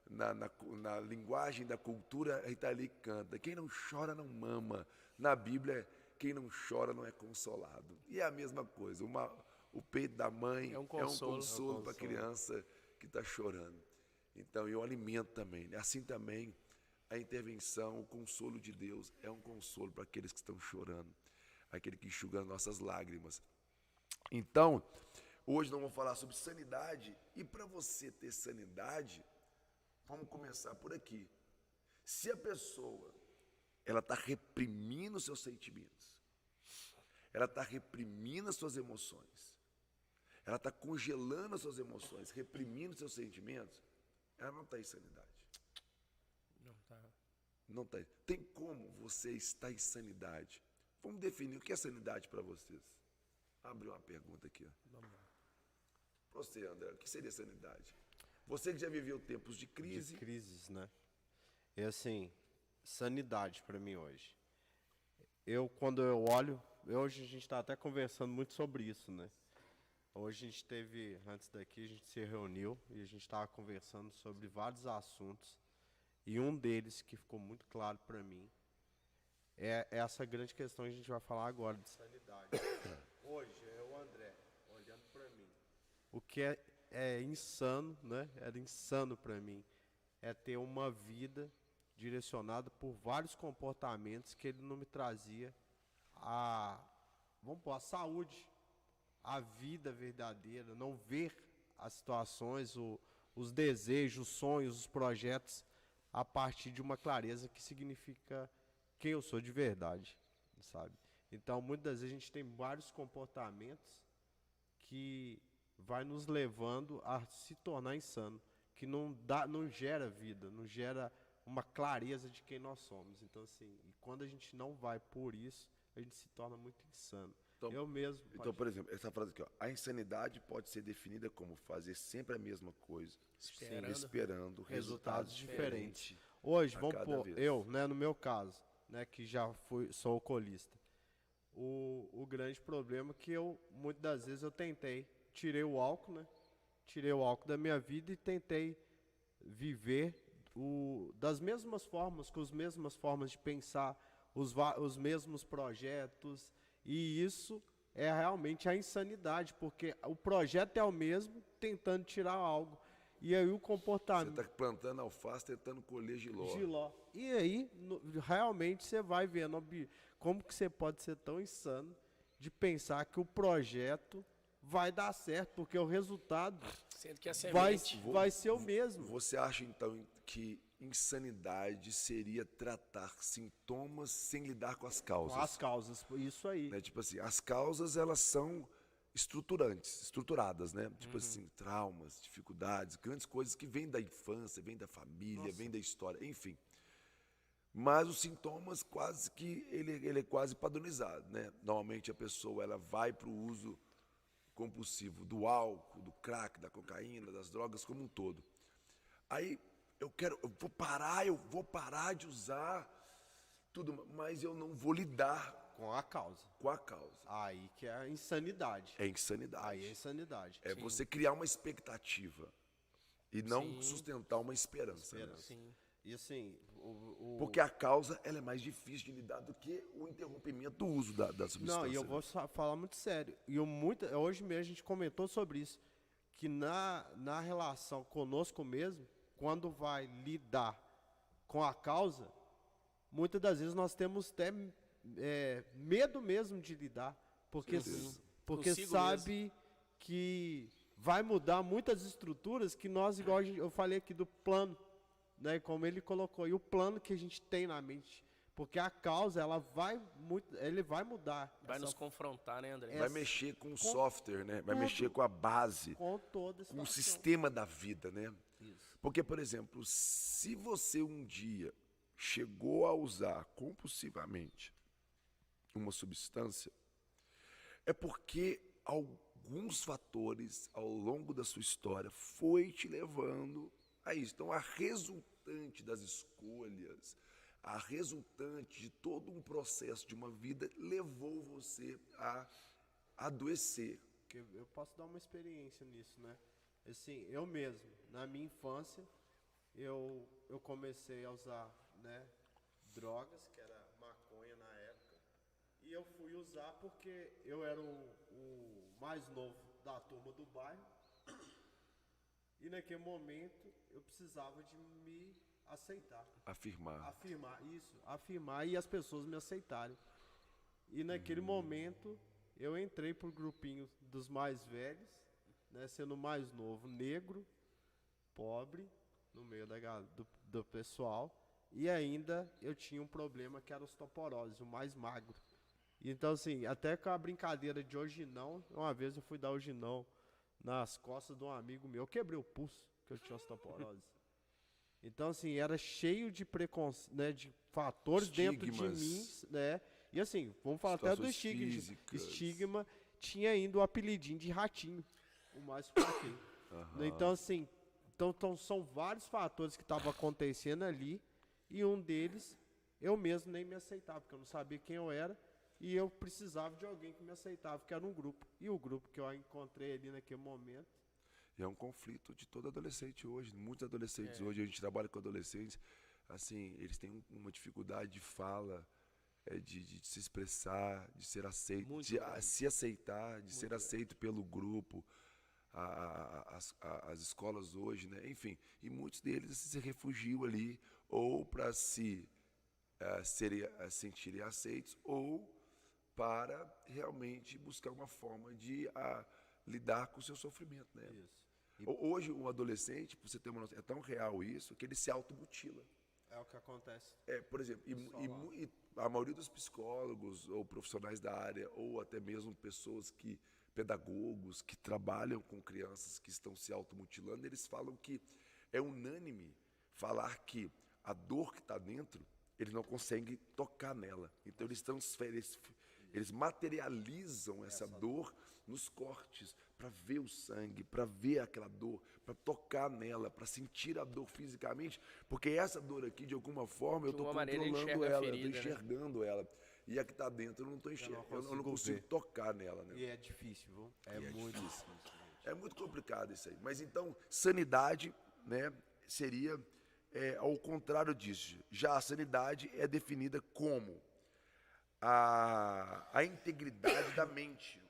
Na linguagem da cultura, a Rita Lee canta, quem não chora não mama. Na Bíblia quem não chora não é consolado. E é a mesma coisa, o peito da mãe É um consolo. para a criança que está chorando. Então, eu alimento também. Assim também, a intervenção, o consolo de Deus é um consolo para aqueles que estão chorando, aquele que enxuga as nossas lágrimas. Então, hoje nós vamos falar sobre sanidade, e para você ter sanidade, vamos começar por aqui. Se a pessoa ela está reprimindo seus sentimentos, ela está reprimindo as suas emoções, ela está congelando as suas emoções, reprimindo seus sentimentos, ela não está em sanidade. Não tá. Não está. Tem como você estar em sanidade? Vamos definir o que é sanidade para vocês. Abre uma pergunta aqui. Vamos lá. Para você, André, o que seria sanidade? Você que já viveu tempos de crise. De crises, né? E assim, sanidade para mim hoje. Quando eu olho, hoje a gente está até conversando muito sobre isso, né? Hoje a gente teve, antes daqui, a gente se reuniu e a gente estava conversando sobre vários assuntos. E um deles que ficou muito claro para mim é essa grande questão que a gente vai falar agora de sanidade. Hoje, o André, olhando para mim, o que é insano, né? Era insano para mim, é ter uma vida direcionada por vários comportamentos que ele não me trazia vamos pôr, a saúde, a vida verdadeira, não ver as situações, os desejos, os sonhos, os projetos a partir de uma clareza que significa quem eu sou de verdade, sabe? Então, muitas vezes a gente tem vários comportamentos que vai nos levando a se tornar insano, que não gera vida, não gera uma clareza de quem nós somos. Então, assim, e quando a gente não vai por isso, a gente se torna muito insano. Então, eu mesmo. Então, por exemplo, essa frase aqui, ó, a insanidade pode ser definida como fazer sempre a mesma coisa, esperando resultados diferentes. Hoje, a vamos cada pôr, vez. né, no meu caso, né, que já sou alcoolista, o grande problema é que muitas das vezes eu tirei o álcool, né, tirei o álcool da minha vida e tentei viver das mesmas formas, com as mesmas formas de pensar, os mesmos projetos, e isso é realmente a insanidade, porque o projeto é o mesmo, tentando tirar algo, e aí o comportamento... Você está plantando alface, tentando colher giló. E aí, realmente, você vai vendo como que você pode ser tão insano de pensar que o projeto vai dar certo, porque o resultado Sendo que a semente vai ser o mesmo. Você acha, então, que insanidade seria tratar sintomas sem lidar com as causas? Com as causas, isso aí. Né? Tipo assim, as causas, elas são estruturadas, né? Tipo assim, traumas, dificuldades, grandes coisas que vêm da infância, vêm da família, vêm da história, enfim. Mas os sintomas quase que ele é quase padronizado, né? Normalmente a pessoa ela vai para o uso compulsivo do álcool, do crack, da cocaína, das drogas como um todo. Aí eu vou parar de usar tudo, mas eu não vou lidar com a causa. Aí que é a insanidade. É insanidade. Aí é insanidade. É você criar uma expectativa e não sustentar uma esperança. Né? Sim. E assim, porque a causa ela é mais difícil de lidar do que o interrompimento do uso da substância. Não, e eu vou falar muito sério. Hoje mesmo a gente comentou sobre isso, que na relação conosco mesmo, quando vai lidar com a causa, muitas das vezes nós temos até medo mesmo de lidar, porque sabe que vai mudar muitas estruturas que nós, igual eu falei aqui do plano, né, como ele colocou, e o plano que a gente tem na mente, porque a causa ele vai mudar. Vai nos confrontar, né, André? Vai mexer com o software, né? Vai mexer com a base, com com o sistema da vida, né? Isso. Porque, por exemplo, se você um dia chegou a usar compulsivamente uma substância, é porque alguns fatores ao longo da sua história foi te levando a isso. Então, a resultante das escolhas, a resultante de todo um processo de uma vida levou você a adoecer. Eu posso dar uma experiência nisso, né? Assim, eu mesmo, na minha infância, eu comecei a usar, né, drogas, que era maconha na época, E eu fui usar porque eu era o mais novo da turma do bairro. E naquele momento eu precisava de me aceitar. Afirmar e as pessoas me aceitarem. E naquele momento eu entrei pro grupinho dos mais velhos, né, sendo o mais novo, negro, pobre, no meio do pessoal. E ainda eu tinha um problema que era osteoporose, o mais magro. Então, assim, até com a brincadeira de hoje não, uma vez eu fui dar hoje não nas costas de um amigo meu, eu quebrei o pulso, que eu tinha osteoporose. Então, assim, era cheio de preconceito, né, de fatores dentro de mim, né? E assim, vamos falar até do estigma, tinha ainda o apelidinho de ratinho, o mais fraquinho. Então, assim, são vários fatores que estavam acontecendo ali, e um deles, eu mesmo nem me aceitava, porque eu não sabia quem eu era, e eu precisava de alguém que me aceitava, que era um grupo. E o grupo que eu encontrei ali naquele momento. E é um conflito de todo adolescente hoje. Muitos adolescentes hoje, a gente trabalha com adolescentes, assim, eles têm uma dificuldade de fala, de se expressar, de ser aceito, se aceitar, de ser aceito pelo grupo, as escolas hoje, né? Enfim, e muitos deles se refugiam ali, ou para se sentirem aceitos, ou para realmente buscar uma forma de lidar com o seu sofrimento, né? Hoje, um adolescente, para você ter uma noção, é tão real isso, que ele se automutila. É o que acontece. Por exemplo, e a maioria dos psicólogos ou profissionais da área, ou até mesmo pedagogos que trabalham com crianças que estão se automutilando, eles falam que é unânime falar que a dor que está dentro, eles não conseguem tocar nela. Então eles materializam essa dor nos cortes, para ver o sangue, para ver aquela dor, para tocar nela, para sentir a dor fisicamente, porque essa dor aqui, de alguma forma, eu estou controlando ela, eu estou enxergando ela. E a que está dentro eu não estou enxergando, eu não consigo tocar nela, né? E é difícil, viu? É muito difícil. É muito complicado isso aí. Mas então, sanidade, né, seria ao contrário disso. Já a sanidade é definida como a integridade da mente,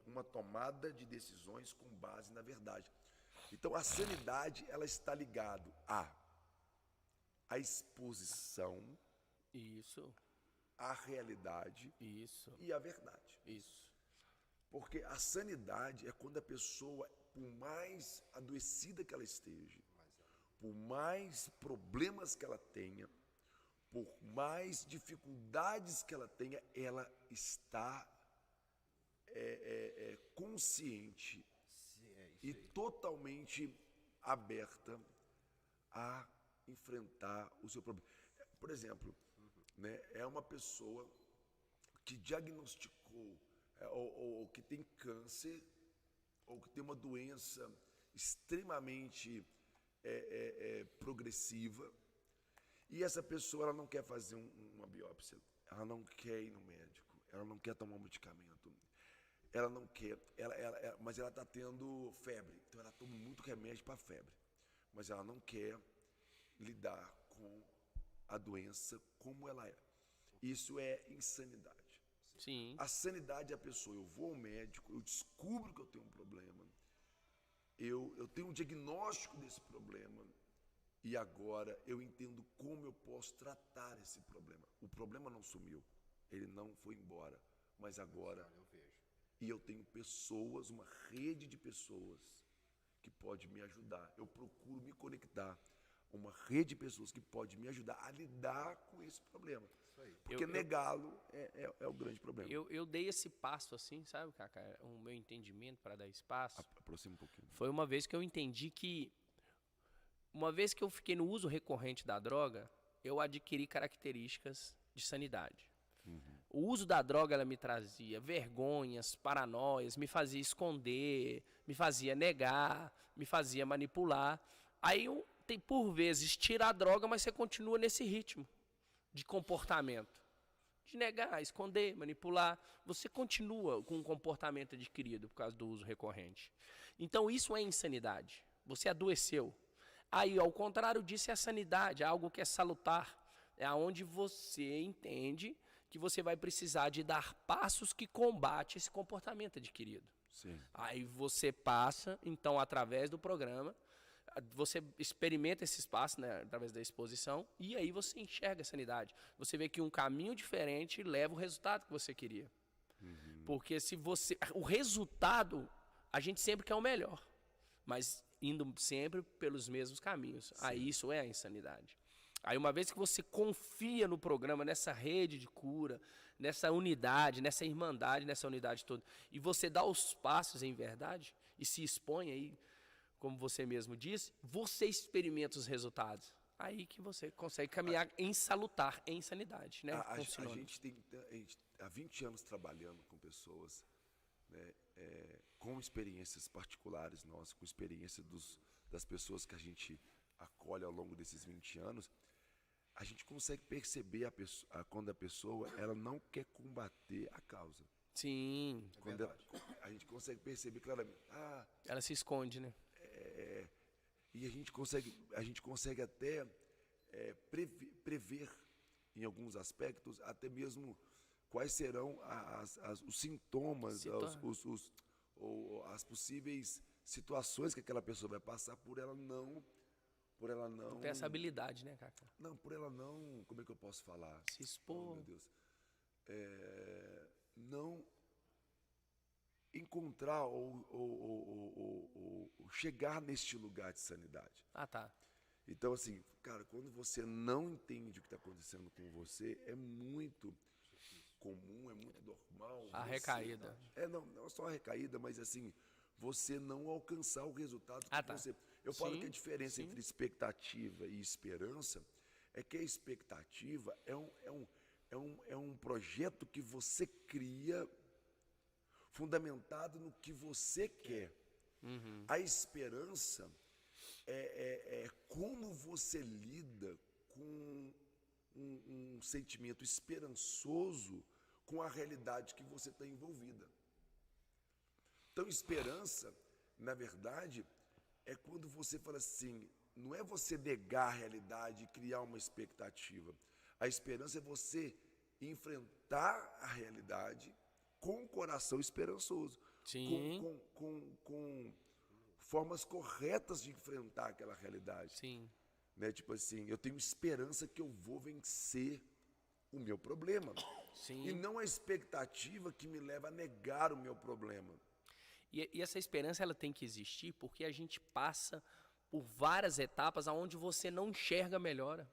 uma tomada de decisões com base na verdade. Então, a sanidade, ela está ligada à exposição, à realidade e à verdade. Porque a sanidade é quando a pessoa, por mais adoecida que ela esteja, por mais problemas que ela tenha, por mais dificuldades que ela tenha, ela está consciente e totalmente aberta a enfrentar o seu problema. Por exemplo, né, é uma pessoa que diagnosticou ou que tem câncer ou que tem uma doença extremamente progressiva, e essa pessoa ela não quer fazer uma biópsia, ela não quer ir no médico, ela não quer tomar um medicamento, ela não quer, mas ela está tendo febre, então ela toma muito remédio para febre, mas ela não quer lidar com a doença como ela é. Isso é insanidade. Sim. A sanidade é a pessoa, eu vou ao médico, eu descubro que eu tenho um problema, eu tenho um diagnóstico desse problema, e agora eu entendo como eu posso tratar esse problema. O problema não sumiu, ele não foi embora, mas agora eu vejo. E eu tenho pessoas, uma rede de pessoas que pode me ajudar. Eu procuro me conectar a uma rede de pessoas que pode me ajudar a lidar com esse problema. Porque negá-lo é o grande problema. Eu dei esse passo assim, sabe, Cacá? O meu entendimento para dar esse passo. Aproxima um pouquinho. Foi uma vez que eu entendi que, uma vez que eu fiquei no uso recorrente da droga, eu adquiri características de sanidade. O uso da droga, ela me trazia vergonhas, paranoias, me fazia esconder, me fazia negar, me fazia manipular. Aí, tem por vezes, tira a droga, mas você continua nesse ritmo de comportamento. De negar, esconder, manipular. Você continua com um comportamento adquirido por causa do uso recorrente. Então, isso é insanidade. Você adoeceu. Aí, ao contrário disso, é a sanidade, é algo que é salutar. É onde você entende que você vai precisar de dar passos que combatem esse comportamento adquirido. Sim. Aí você passa, então, através do programa, você experimenta esses passos, né, através da exposição, e aí você enxerga a sanidade. Você vê que um caminho diferente leva o resultado que você queria. Porque se você... O resultado, a gente sempre quer o melhor, mas indo sempre pelos mesmos caminhos. Aí isso é a insanidade. Aí uma vez que você confia no programa, nessa rede de cura, nessa unidade, nessa irmandade, nessa unidade toda, e você dá os passos em verdade, e se expõe aí, como você mesmo disse, você experimenta os resultados. Aí que você consegue caminhar em salutar, em sanidade, né? A com gente sinônimos. tem há 20 anos trabalhando com pessoas, né, com experiências particulares nossas, com experiência das pessoas que a gente acolhe ao longo desses 20 anos, a gente consegue perceber quando a pessoa ela não quer combater a causa. Sim, Quando a gente consegue perceber claramente. ela se esconde, né? E a gente consegue até prever, em alguns aspectos, até mesmo quais serão os sintomas, ou as possíveis situações que aquela pessoa vai passar por ela não Tem essa habilidade, né, Cacá? Não, por ela não, como é que eu posso falar? Se expor. Oh, meu Deus. Não encontrar ou chegar neste lugar de sanidade. Ah, tá. Então, assim, cara, quando você não entende o que está acontecendo com você, é muito comum, é muito normal. A recaída. Não só a recaída, mas assim, você não alcançar o resultado que tá. você... Eu falo Sim, que a diferença sim. entre expectativa e esperança é que a expectativa é um projeto que você cria fundamentado no que você quer. A esperança é como você lida com um sentimento esperançoso com a realidade que você está envolvida. Então, esperança, na verdade, é quando você fala assim, não é você negar a realidade e criar uma expectativa. A esperança é você enfrentar a realidade com o coração esperançoso. Sim. Com formas corretas de enfrentar aquela realidade. Sim. Né? Tipo assim, eu tenho esperança que eu vou vencer o meu problema. Sim. E não a expectativa que me leva a negar o meu problema. E essa esperança ela tem que existir porque a gente passa por várias etapas onde você não enxerga a melhora.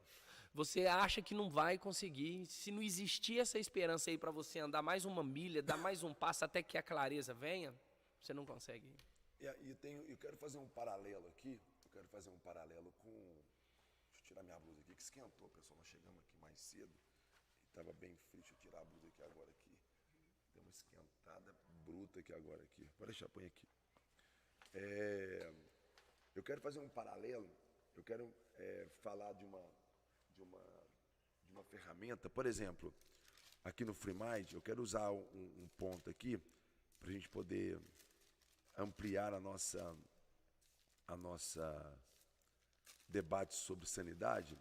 Você acha que não vai conseguir. Se não existir essa esperança aí para você andar mais uma milha, dar mais um passo até que a clareza venha, você não consegue. Eu quero fazer um paralelo aqui. Eu quero fazer um paralelo com... Deixa eu tirar minha blusa aqui, que esquentou, pessoal. Nós chegamos aqui mais cedo. Estava bem frio. Deixa eu tirar a blusa aqui agora. Deu uma esquentada bruta aqui agora. Pode deixar, põe aqui. Eu quero fazer um paralelo. Eu quero falar de uma ferramenta. Por exemplo, aqui no FreeMind, eu quero usar um ponto aqui para a gente poder ampliar a nossa debate sobre sanidade,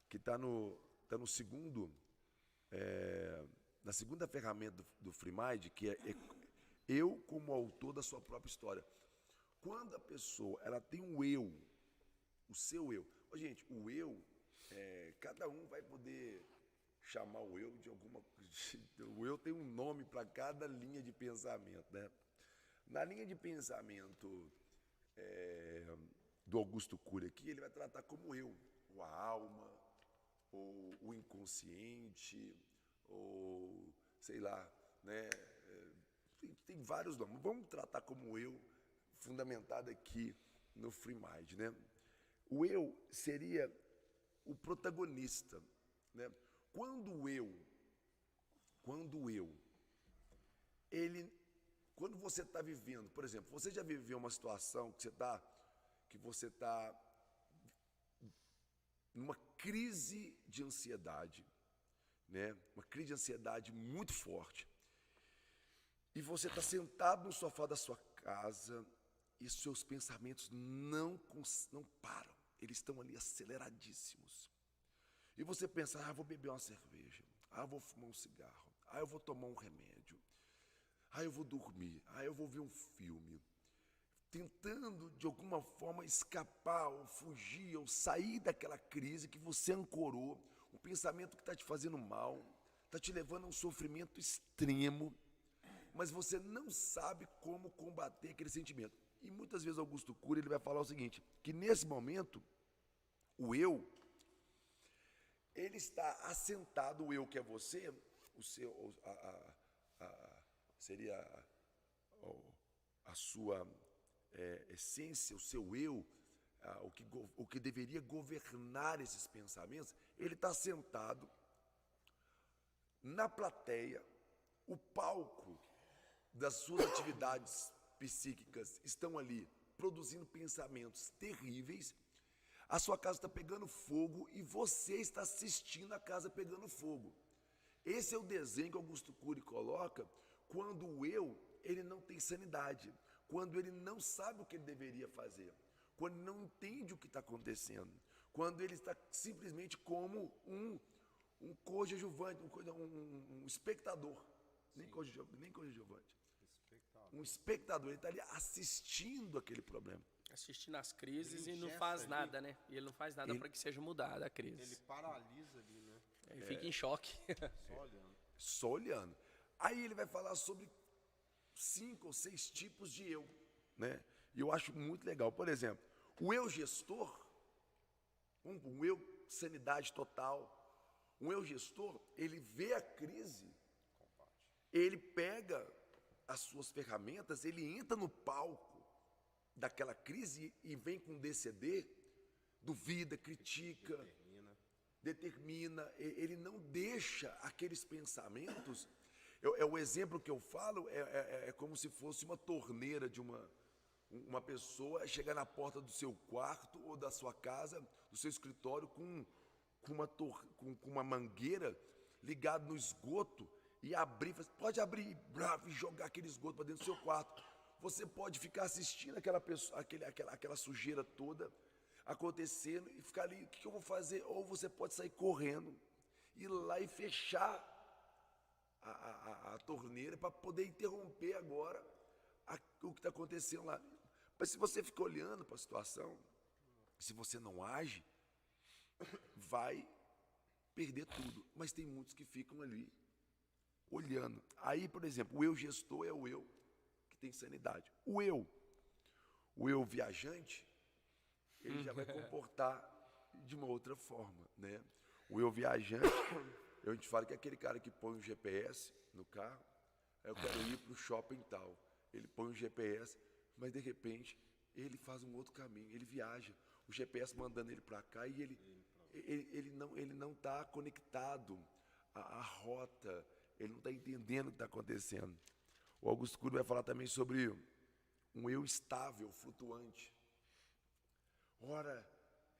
que está no segundo, na segunda ferramenta do FreeMind, que é eu como autor da sua própria história. Quando a pessoa ela tem um eu, o seu eu, gente, o eu, cada um vai poder chamar o eu de alguma coisa. O eu tem um nome para cada linha de pensamento, né? Na linha de pensamento do Augusto Cury aqui, ele vai tratar como eu, ou a alma, ou o inconsciente, ou sei lá, né? Tem vários nomes. Vamos tratar como eu, fundamentado aqui no FreeMind, né? O eu seria o protagonista, né? Quando você está vivendo, por exemplo, você já viveu uma situação que você está numa crise de ansiedade, né? Uma crise de ansiedade muito forte. E você está sentado no sofá da sua casa e seus pensamentos não param. Eles estão ali aceleradíssimos. E você pensa, vou beber uma cerveja. Ah, eu vou fumar um cigarro. Ah, eu vou tomar um remédio. Ah, eu vou dormir. Ah, eu vou ver um filme. Tentando, de alguma forma, escapar ou fugir ou sair daquela crise que você ancorou, um pensamento que está te fazendo mal, está te levando a um sofrimento extremo, mas você não sabe como combater aquele sentimento. E muitas vezes Augusto Cury ele vai falar o seguinte, que nesse momento, o eu, ele está assentado, o eu que é você, o seu, seria a sua essência, o seu eu, o que deveria governar esses pensamentos, ele está sentado na plateia, o palco das suas atividades psíquicas estão ali produzindo pensamentos terríveis, a sua casa está pegando fogo e você está assistindo a casa pegando fogo. Esse é o desenho que Augusto Cury coloca quando o eu, ele não tem sanidade, quando ele não sabe o que ele deveria fazer, quando ele não entende o que está acontecendo, quando ele está simplesmente como um coadjuvante, um espectador, nem coadjuvante, um espectador, ele está ali assistindo aquele problema. Assistindo as crises Ele e não ingessa faz ali. nada, né? E ele não faz nada para que seja mudada a crise. Ele paralisa ali, né? Ele fica em choque. Só olhando. Só olhando. Aí ele vai falar sobre 5 ou 6 tipos de eu, né? E eu acho muito legal. Por exemplo, o eu gestor, um eu sanidade total, um eu gestor, ele vê a crise, ele pega as suas ferramentas, ele entra no palco daquela crise e vem com DCD, duvida, critica, determina, ele não deixa aqueles pensamentos. O exemplo que eu falo é como se fosse uma torneira de uma pessoa chegar na porta do seu quarto ou da sua casa, do seu escritório, com uma mangueira ligada no esgoto e abrir, pode abrir e jogar aquele esgoto para dentro do seu quarto. Você pode ficar assistindo aquela sujeira toda acontecendo e ficar ali, o que eu vou fazer? Ou você pode sair correndo, ir lá e fechar a torneira para poder interromper agora o que está acontecendo lá. Mas se você fica olhando para a situação, se você não age, vai perder tudo. Mas tem muitos que ficam ali olhando. Aí, por exemplo, o eu gestor é o eu que tem sanidade. O eu viajante, ele já vai comportar de uma outra forma, né? O eu viajante, a gente fala que é aquele cara que põe o GPS no carro, aí eu quero ir para o shopping tal. Ele põe o GPS, mas de repente ele faz um outro caminho, ele viaja, o GPS mandando ele para cá e ele não está conectado à rota, ele não está entendendo o que está acontecendo. O Augusto Cury vai falar também sobre um eu estável, flutuante. Ora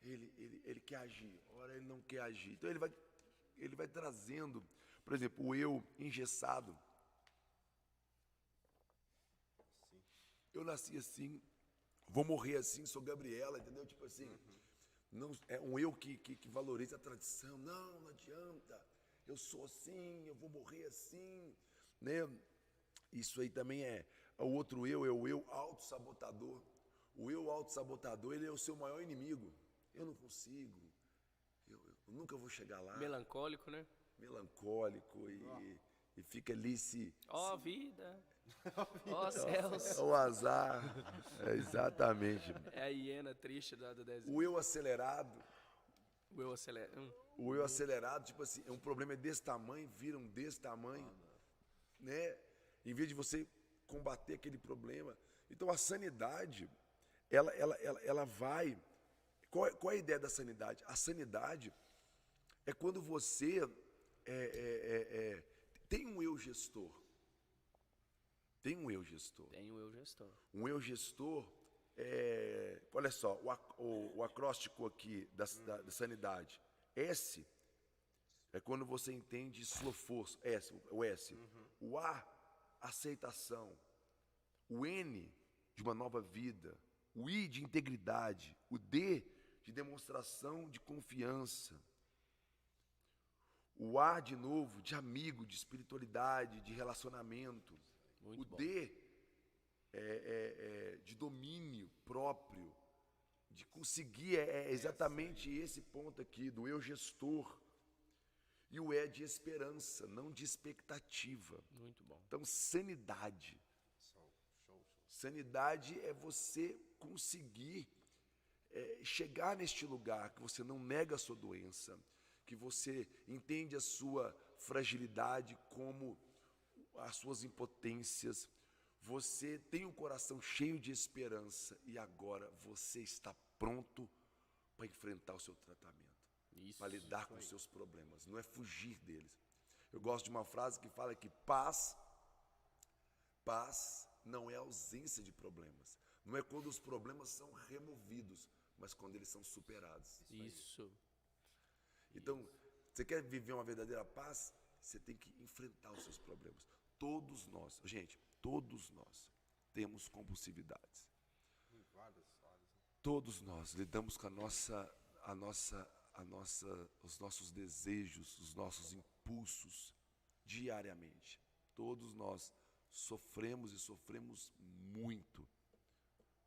ele quer agir, ora ele não quer agir. Então ele vai trazendo, por exemplo, o eu engessado. Eu nasci assim, vou morrer assim, sou Gabriela, entendeu? Tipo assim, não, é um eu que valoriza a tradição. Não adianta, eu sou assim, eu vou morrer assim, né? Isso aí também o outro eu, é o eu autossabotador. O eu autossabotador, ele é o seu maior inimigo. Eu não consigo, eu nunca vou chegar lá. Melancólico, né? Melancólico e fica ali Ó vida, ó céus. o azar, exatamente. É a hiena triste do desenho. O eu acelerado, O eu acelera. o eu acelerado, tipo assim, um problema desse tamanho, vira um desse tamanho, né? Em vez de você combater aquele problema. Então a sanidade, ela vai. Qual é a ideia da sanidade? A sanidade é quando você tem um eu gestor. Tem um eu gestor. Tem o eu gestor. Um eu gestor, olha só, o acróstico aqui da sanidade. S é quando você entende sua força, o S. O A, aceitação. O N, de uma nova vida. O I, de integridade. O D, de demonstração de confiança. O A, de novo, de amigo, de espiritualidade, de relacionamento. Muito O bom. D é de domínio próprio, de conseguir, é exatamente esse ponto aqui, do eu gestor. E o E de esperança, não de expectativa. Muito bom. Então, sanidade. Sanidade é você conseguir chegar neste lugar, que você não nega a sua doença, que você entende a sua fragilidade como as suas impotências, você tem um coração cheio de esperança e agora você está pronto para enfrentar o seu tratamento, Isso. para lidar com os seus problemas, não é fugir deles. Eu gosto de uma frase que fala que paz não é ausência de problemas, não é quando os problemas são removidos, mas quando eles são superados. Isso. Então, você quer viver uma verdadeira paz? Você tem que enfrentar os seus problemas. Todos nós, gente, todos nós temos compulsividades. Todos nós lidamos com os nossos desejos, os nossos impulsos diariamente. Todos nós sofremos e sofremos muito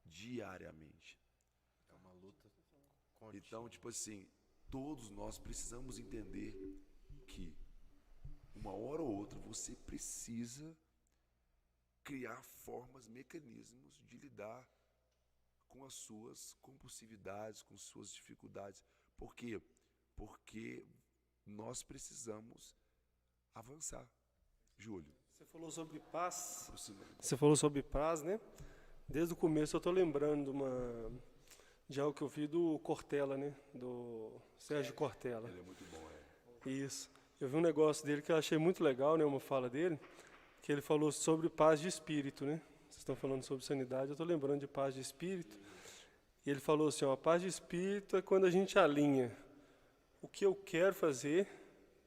diariamente. É uma luta contínua. Então, tipo assim, todos nós precisamos entender que uma hora ou outra você precisa criar formas, mecanismos de lidar com as suas compulsividades, com suas dificuldades. Por quê? Porque nós precisamos avançar. Júlio, Você falou sobre paz. aproxima. Você falou sobre paz, né? Desde o começo eu estou lembrando de algo que eu vi do Cortella, né? Do Sérgio Cortella. Ele é muito bom, Isso. Eu vi um negócio dele que eu achei muito legal, né? Uma fala dele, que ele falou sobre paz de espírito, né? Vocês estão falando sobre sanidade, eu estou lembrando de paz de espírito. E ele falou assim, ó, a paz de espírito é quando a gente alinha o que eu quero fazer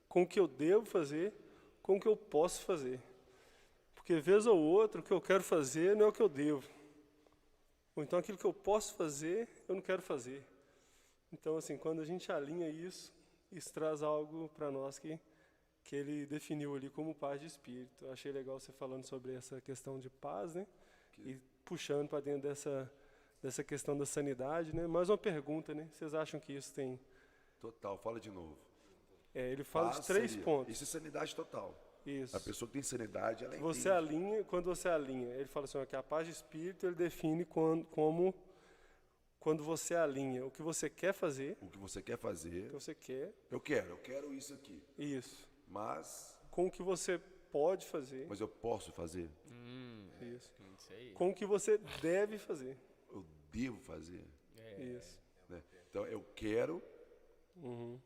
com o que eu devo fazer, com o que eu posso fazer. Porque, vez ou outra, o que eu quero fazer não é o que eu devo. Ou então, aquilo que eu posso fazer, eu não quero fazer. Então, assim, quando a gente alinha isso traz algo para nós que ele definiu ali como paz de espírito. Eu achei legal você falando sobre essa questão de paz, né? E puxando para dentro dessa questão da sanidade, né? Mais uma pergunta, né? Vocês acham que isso tem... Total, fala de novo. Ele fala Paz de 3 seria- pontos. Isso é sanidade total. Isso. A pessoa que tem sanidade, ela Você entende. alinha, quando você alinha, ele fala assim, ó, que a paz de espírito ele define quando você alinha o que você quer fazer, O que você quer fazer, o que você quer, eu quero isso aqui. isso, Mas com o que você pode fazer, eu posso fazer, isso, Isso aí. com o que você deve fazer, eu devo fazer. isso, Né? Então, eu quero,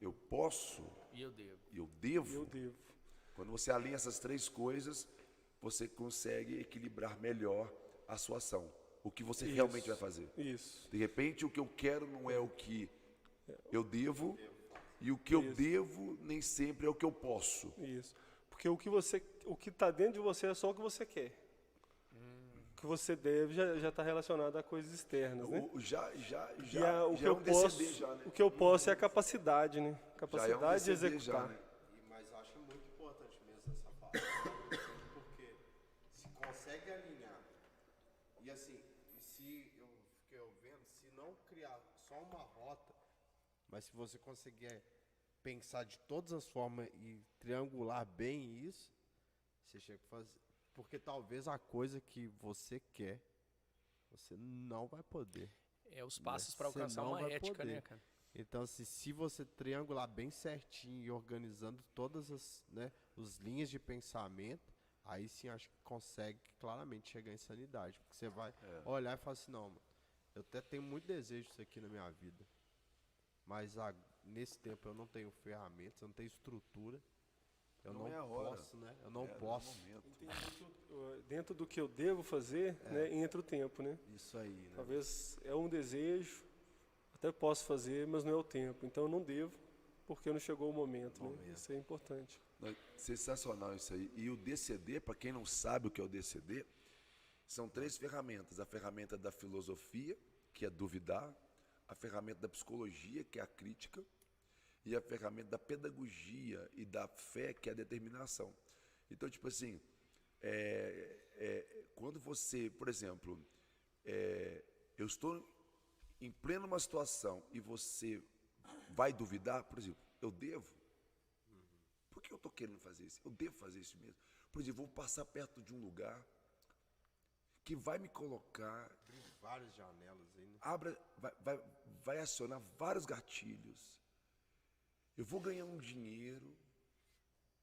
eu posso E eu devo. e eu devo. eu devo, Quando você alinha essas 3 coisas, você consegue equilibrar melhor a sua ação. O que você realmente vai fazer. isso, De repente, o que eu quero não é o que eu devo, e o que eu devo nem sempre é o que eu posso. isso, porque o que está dentro de você é só o que você quer, o que você deve já está relacionado a coisas externas, né? O que eu posso, já, né? O que eu posso é a capacidade, né? Já é um Capacidade de DCD executar. já, né? Mas eu acho muito importante mesmo essa fala. Porque se consegue alinhar, e assim, se eu fiquei vendo, se não criar só uma rota, mas se você conseguir pensar de todas as formas e triangular bem isso, você chega a fazer. Porque talvez a coisa que você quer, você não vai poder. É os passos para Você alcançar não uma vai ética, poder. né, cara? Então, assim, se você triangular bem certinho e organizando todas as linhas de pensamento, aí sim acho que consegue claramente chegar em sanidade. Porque você vai olhar e falar assim, não, mano, eu até tenho muito desejo disso aqui na minha vida. Mas nesse tempo eu não tenho ferramentas, eu não tenho estrutura. Eu Não não é a hora. posso, né? Eu não É, no posso. momento. Dentro do que eu devo fazer, né, entra o tempo, né? Isso aí, né? Talvez é um desejo, até posso fazer, mas não é o tempo. Então eu não devo, porque não chegou o momento, né? Isso é importante. Sensacional isso aí. E o DCD, para quem não sabe o que é o DCD, são 3 ferramentas. A ferramenta da filosofia, que é duvidar, a ferramenta da psicologia, que é a crítica, e a ferramenta da pedagogia e da fé, que é a determinação. Então, tipo assim, quando você, por exemplo, eu estou em plena uma situação e você vai duvidar, por exemplo, eu devo? Por que eu estou querendo fazer isso? Eu devo fazer isso mesmo? Por exemplo, vou passar perto de um lugar que vai me colocar, Várias janelas aí, né? vai acionar vários gatilhos. Eu vou ganhar um dinheiro,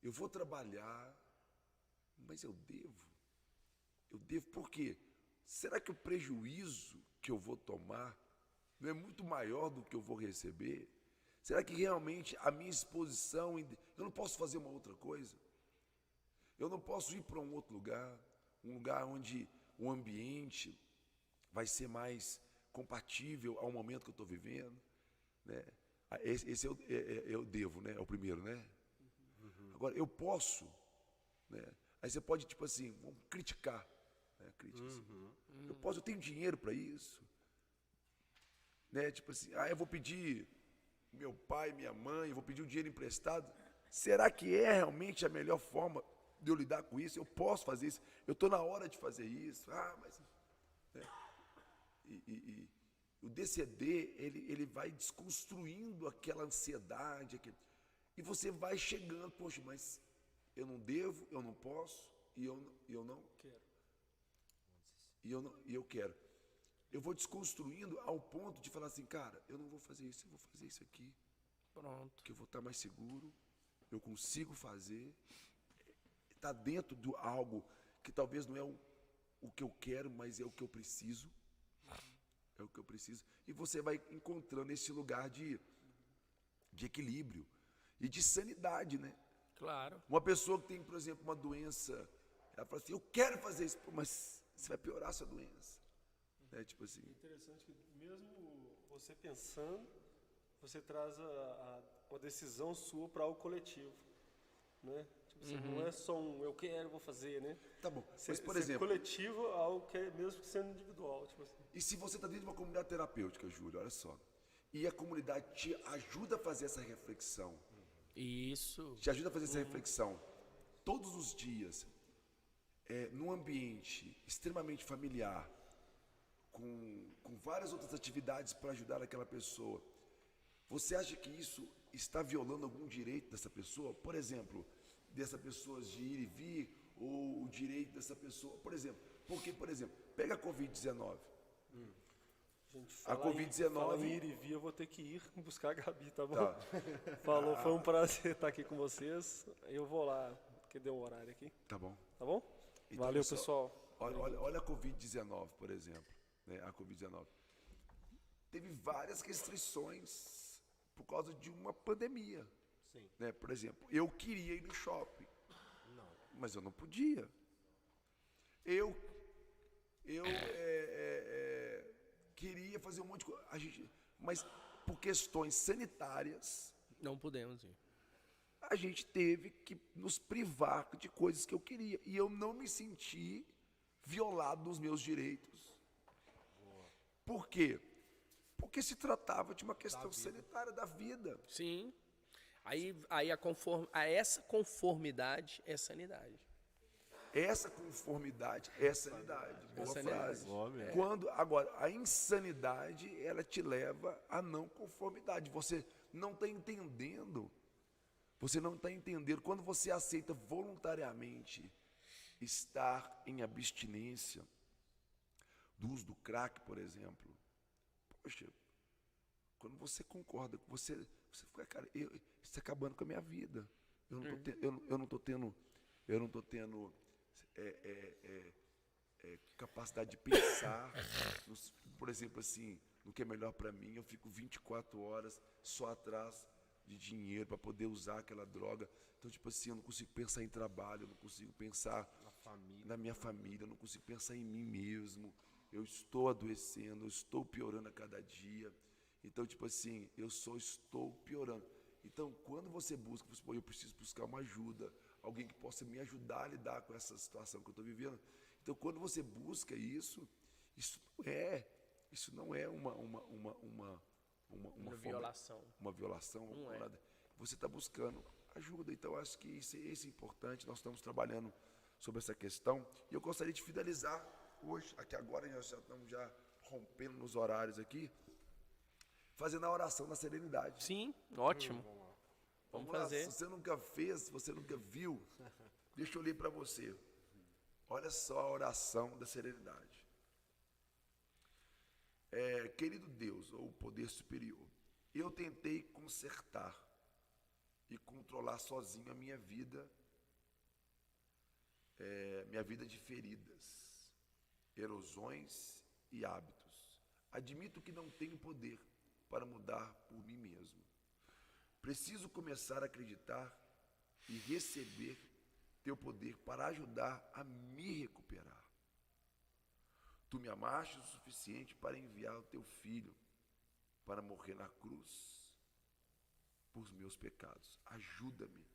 eu vou trabalhar, mas eu devo? Eu devo por quê? Será que o prejuízo que eu vou tomar não é muito maior do que eu vou receber? Será que realmente a minha exposição, eu não posso fazer uma outra coisa? Eu não posso ir para um outro lugar, um lugar onde o ambiente vai ser mais compatível ao momento que eu estou vivendo, né? Esse eu devo, né? É o primeiro, né? Agora, eu posso, né? Aí você pode, tipo assim, vamos criticar, né? Crítica, assim. Eu tenho dinheiro para isso, né? Tipo assim, eu vou pedir meu pai, minha mãe, eu vou pedir um dinheiro emprestado. Será que é realmente a melhor forma de eu lidar com isso? Eu posso fazer isso? Eu estou na hora de fazer isso? Mas... né? E o DCD, ele vai desconstruindo aquela ansiedade, e você vai chegando, poxa, mas eu não devo, eu não posso, e eu não quero. E eu quero. Eu vou desconstruindo ao ponto de falar assim, cara, eu não vou fazer isso, eu vou fazer isso aqui. Pronto. Que eu vou estar mais seguro, eu consigo fazer. Está dentro de algo que talvez não é o que eu quero, mas é o que eu preciso. É o que eu preciso. E você vai encontrando esse lugar de equilíbrio e de sanidade, né? Claro. Uma pessoa que tem, por exemplo, uma doença, ela fala assim, eu quero fazer isso, mas você vai piorar a sua doença. É tipo assim. Interessante que mesmo você pensando, você traz uma decisão sua para o coletivo, né? Tipo assim, não é só eu quero, vou fazer, né? Tá bom, mas por Ser exemplo... coletivo é algo que é mesmo que sendo individual, tipo assim. E se você está dentro de uma comunidade terapêutica, Júlio, olha só, e a comunidade te ajuda a fazer essa reflexão, Isso. te ajuda a fazer essa reflexão todos os dias, num ambiente extremamente familiar, com várias outras atividades para ajudar aquela pessoa, você acha que isso está violando algum direito dessa pessoa? Por exemplo, dessa pessoa de ir e vir, ou o direito dessa pessoa, por exemplo, porque, por exemplo, pega a Covid-19. Gente, A Covid-19... Fala em ir e vir, eu vou ter que ir buscar a Gabi, tá bom? Tá. Falou, foi um prazer estar aqui com vocês. Eu vou lá, que deu um horário aqui, Tá bom. tá bom? Então, Valeu, pessoal, pessoal. Olha a Covid-19, por exemplo. Né? A Covid-19. Teve várias restrições por causa de uma pandemia. Sim. Né? Por exemplo, eu queria ir no shopping, mas eu não podia. Eu queria fazer um monte de coisa, mas por questões sanitárias, Não podemos ir. a gente teve que nos privar de coisas que eu queria. E eu não me senti violado nos meus direitos. Por quê? Porque se tratava de uma questão sanitária da vida. Sim. Aí essa conformidade é sanidade. Essa conformidade é sanidade. Boa sanidade. frase. Agora, a insanidade, ela te leva à não conformidade. Você não está entendendo. Você não está entendendo. Quando você aceita voluntariamente estar em abstinência do uso do crack, por exemplo, poxa, quando você concorda, você fica, cara, isso está acabando com a minha vida. Eu não estou tendo capacidade de pensar, por exemplo, assim, no que é melhor para mim. Eu fico 24 horas só atrás de dinheiro para poder usar aquela droga. Então, tipo assim, eu não consigo pensar em trabalho, eu não consigo pensar na minha família, eu não consigo pensar em mim mesmo. Eu estou adoecendo, eu estou piorando a cada dia. Então, tipo assim, eu só estou piorando. Então, quando você busca, você pô, eu preciso buscar uma ajuda, alguém que possa me ajudar a lidar com essa situação que eu estou vivendo. Então, quando você busca isso não é uma Violação. Uma violação, Não é. nada. você está buscando ajuda. Então, acho que isso é importante. Nós estamos trabalhando sobre essa questão. E eu gostaria de finalizar hoje, aqui agora, nós já estamos já rompendo nos horários aqui, fazendo a oração da serenidade. Sim, ótimo. Vamos Lá. fazer. Se você nunca fez, se você nunca viu, deixa eu ler para você. Olha só a oração da serenidade. Querido Deus, ou poder superior, eu tentei consertar e controlar sozinho a minha vida de feridas, erosões e hábitos. Admito que não tenho poder para mudar por mim mesmo. Preciso começar a acreditar e receber teu poder para ajudar a me recuperar. Tu me amaste o suficiente para enviar o teu filho para morrer na cruz por meus pecados. Ajuda-me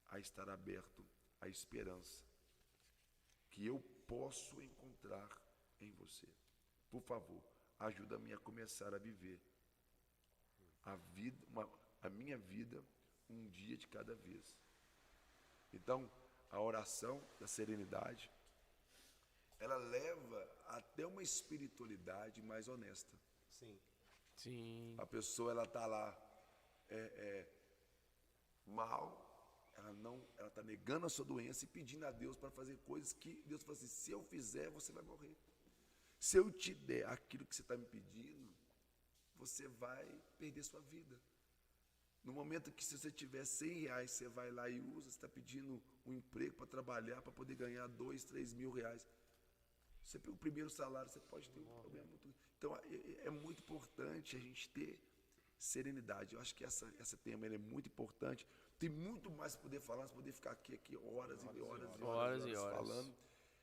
a estar aberto à esperança que eu posso encontrar em você. Por favor, ajuda-me a começar a viver a minha vida um dia de cada vez. Então, a oração da serenidade, ela leva até uma espiritualidade mais honesta. Sim. Sim. A pessoa, ela está lá mal, ela está negando a sua doença e pedindo a Deus para fazer coisas que Deus fala assim, se eu fizer, você vai morrer. Se eu te der aquilo que você está me pedindo, você vai perder sua vida. No momento que se você tiver 100 reais, você vai lá e usa, você está pedindo um emprego para trabalhar, para poder ganhar 2, 3 mil reais. Você pega o primeiro salário, você pode ter um problema muito. Então, é muito importante a gente ter serenidade. Eu acho que esse tema ele é muito importante. Tem muito mais para poder falar, poder ficar aqui horas e horas falando.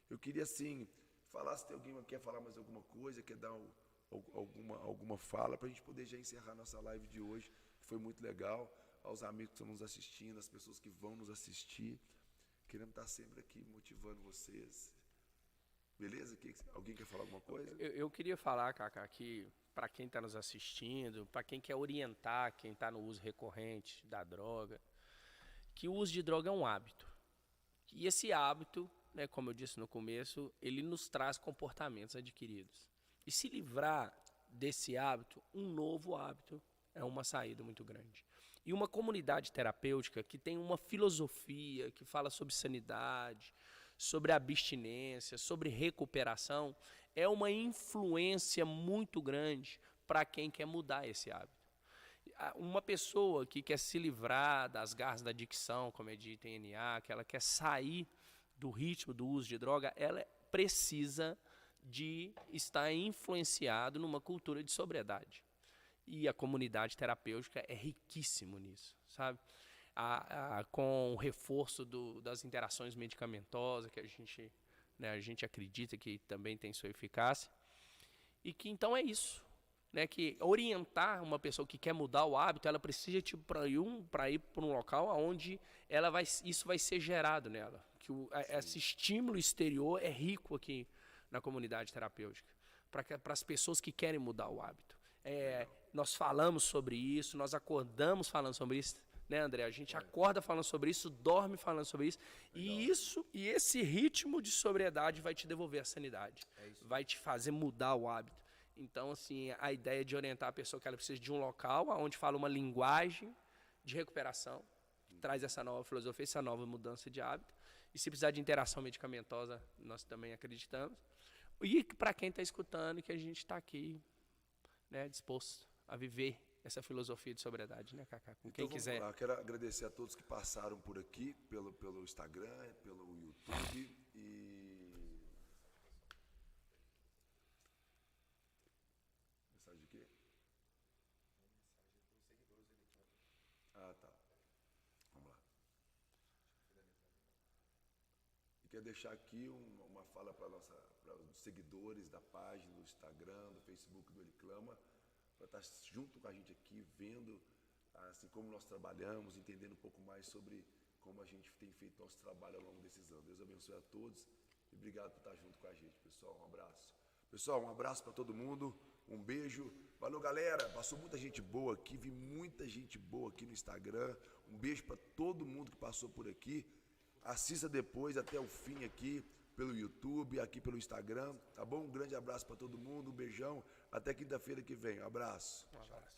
Eu queria, assim, falar se tem alguém que quer falar mais alguma coisa, quer dar alguma fala, para a gente poder já encerrar nossa live de hoje. Foi muito legal. Aos amigos que estão nos assistindo, às pessoas que vão nos assistir. Queremos estar sempre aqui motivando vocês. Beleza? Alguém quer falar alguma coisa? Eu queria falar, Cacá, que para quem está nos assistindo, para quem quer orientar quem está no uso recorrente da droga, que o uso de droga é um hábito. E esse hábito, né, como eu disse no começo, ele nos traz comportamentos adquiridos. E se livrar desse hábito, um novo hábito é uma saída muito grande. E uma comunidade terapêutica que tem uma filosofia que fala sobre sanidade, sobre abstinência, sobre recuperação, é uma influência muito grande para quem quer mudar esse hábito. Uma pessoa que quer se livrar das garras da adicção, como é dito em NA, que ela quer sair do ritmo do uso de droga, ela precisa de estar influenciado numa cultura de sobriedade. E a comunidade terapêutica é riquíssimo nisso, sabe? Com o reforço das interações medicamentosas, que a gente acredita que também tem sua eficácia. E que então é isso, né? Que orientar uma pessoa que quer mudar o hábito, ela precisa para ir para um local onde isso vai ser gerado nela. Que esse estímulo exterior é rico aqui na comunidade terapêutica, para as pessoas que querem mudar o hábito. Nós falamos sobre isso, nós acordamos falando sobre isso, né, André? A gente acorda falando sobre isso, dorme falando sobre isso. E esse ritmo de sobriedade vai te devolver a sanidade, vai te fazer mudar o hábito. Então, assim, a ideia de orientar a pessoa que ela precisa de um local onde fala uma linguagem de recuperação, que traz essa nova filosofia, essa nova mudança de hábito. E se precisar de interação medicamentosa, nós também acreditamos. E para quem está escutando, que a gente está aqui, né, disposto a viver essa filosofia de sobriedade, né, Cacá? Com quem quiser. Lá. Quero agradecer a todos que passaram por aqui, pelo Instagram, pelo YouTube e... Mensagem de quê? Ah, tá. Vamos lá. E quero deixar aqui uma fala para os seguidores da página, do Instagram, do Facebook do Ele Clama, para estar junto com a gente aqui, vendo assim como nós trabalhamos, entendendo um pouco mais sobre como a gente tem feito nosso trabalho ao longo desses anos. Deus abençoe a todos e obrigado por estar junto com a gente, pessoal. Um abraço. Pessoal, um abraço para todo mundo. Um beijo. Valeu, galera. Passou muita gente boa aqui, vi muita gente boa aqui no Instagram. Um beijo para todo mundo que passou por aqui. Assista depois até o fim aqui pelo YouTube, aqui pelo Instagram, tá bom? Um grande abraço para todo mundo, um beijão. Até quinta-feira que vem. Um abraço. Um abraço.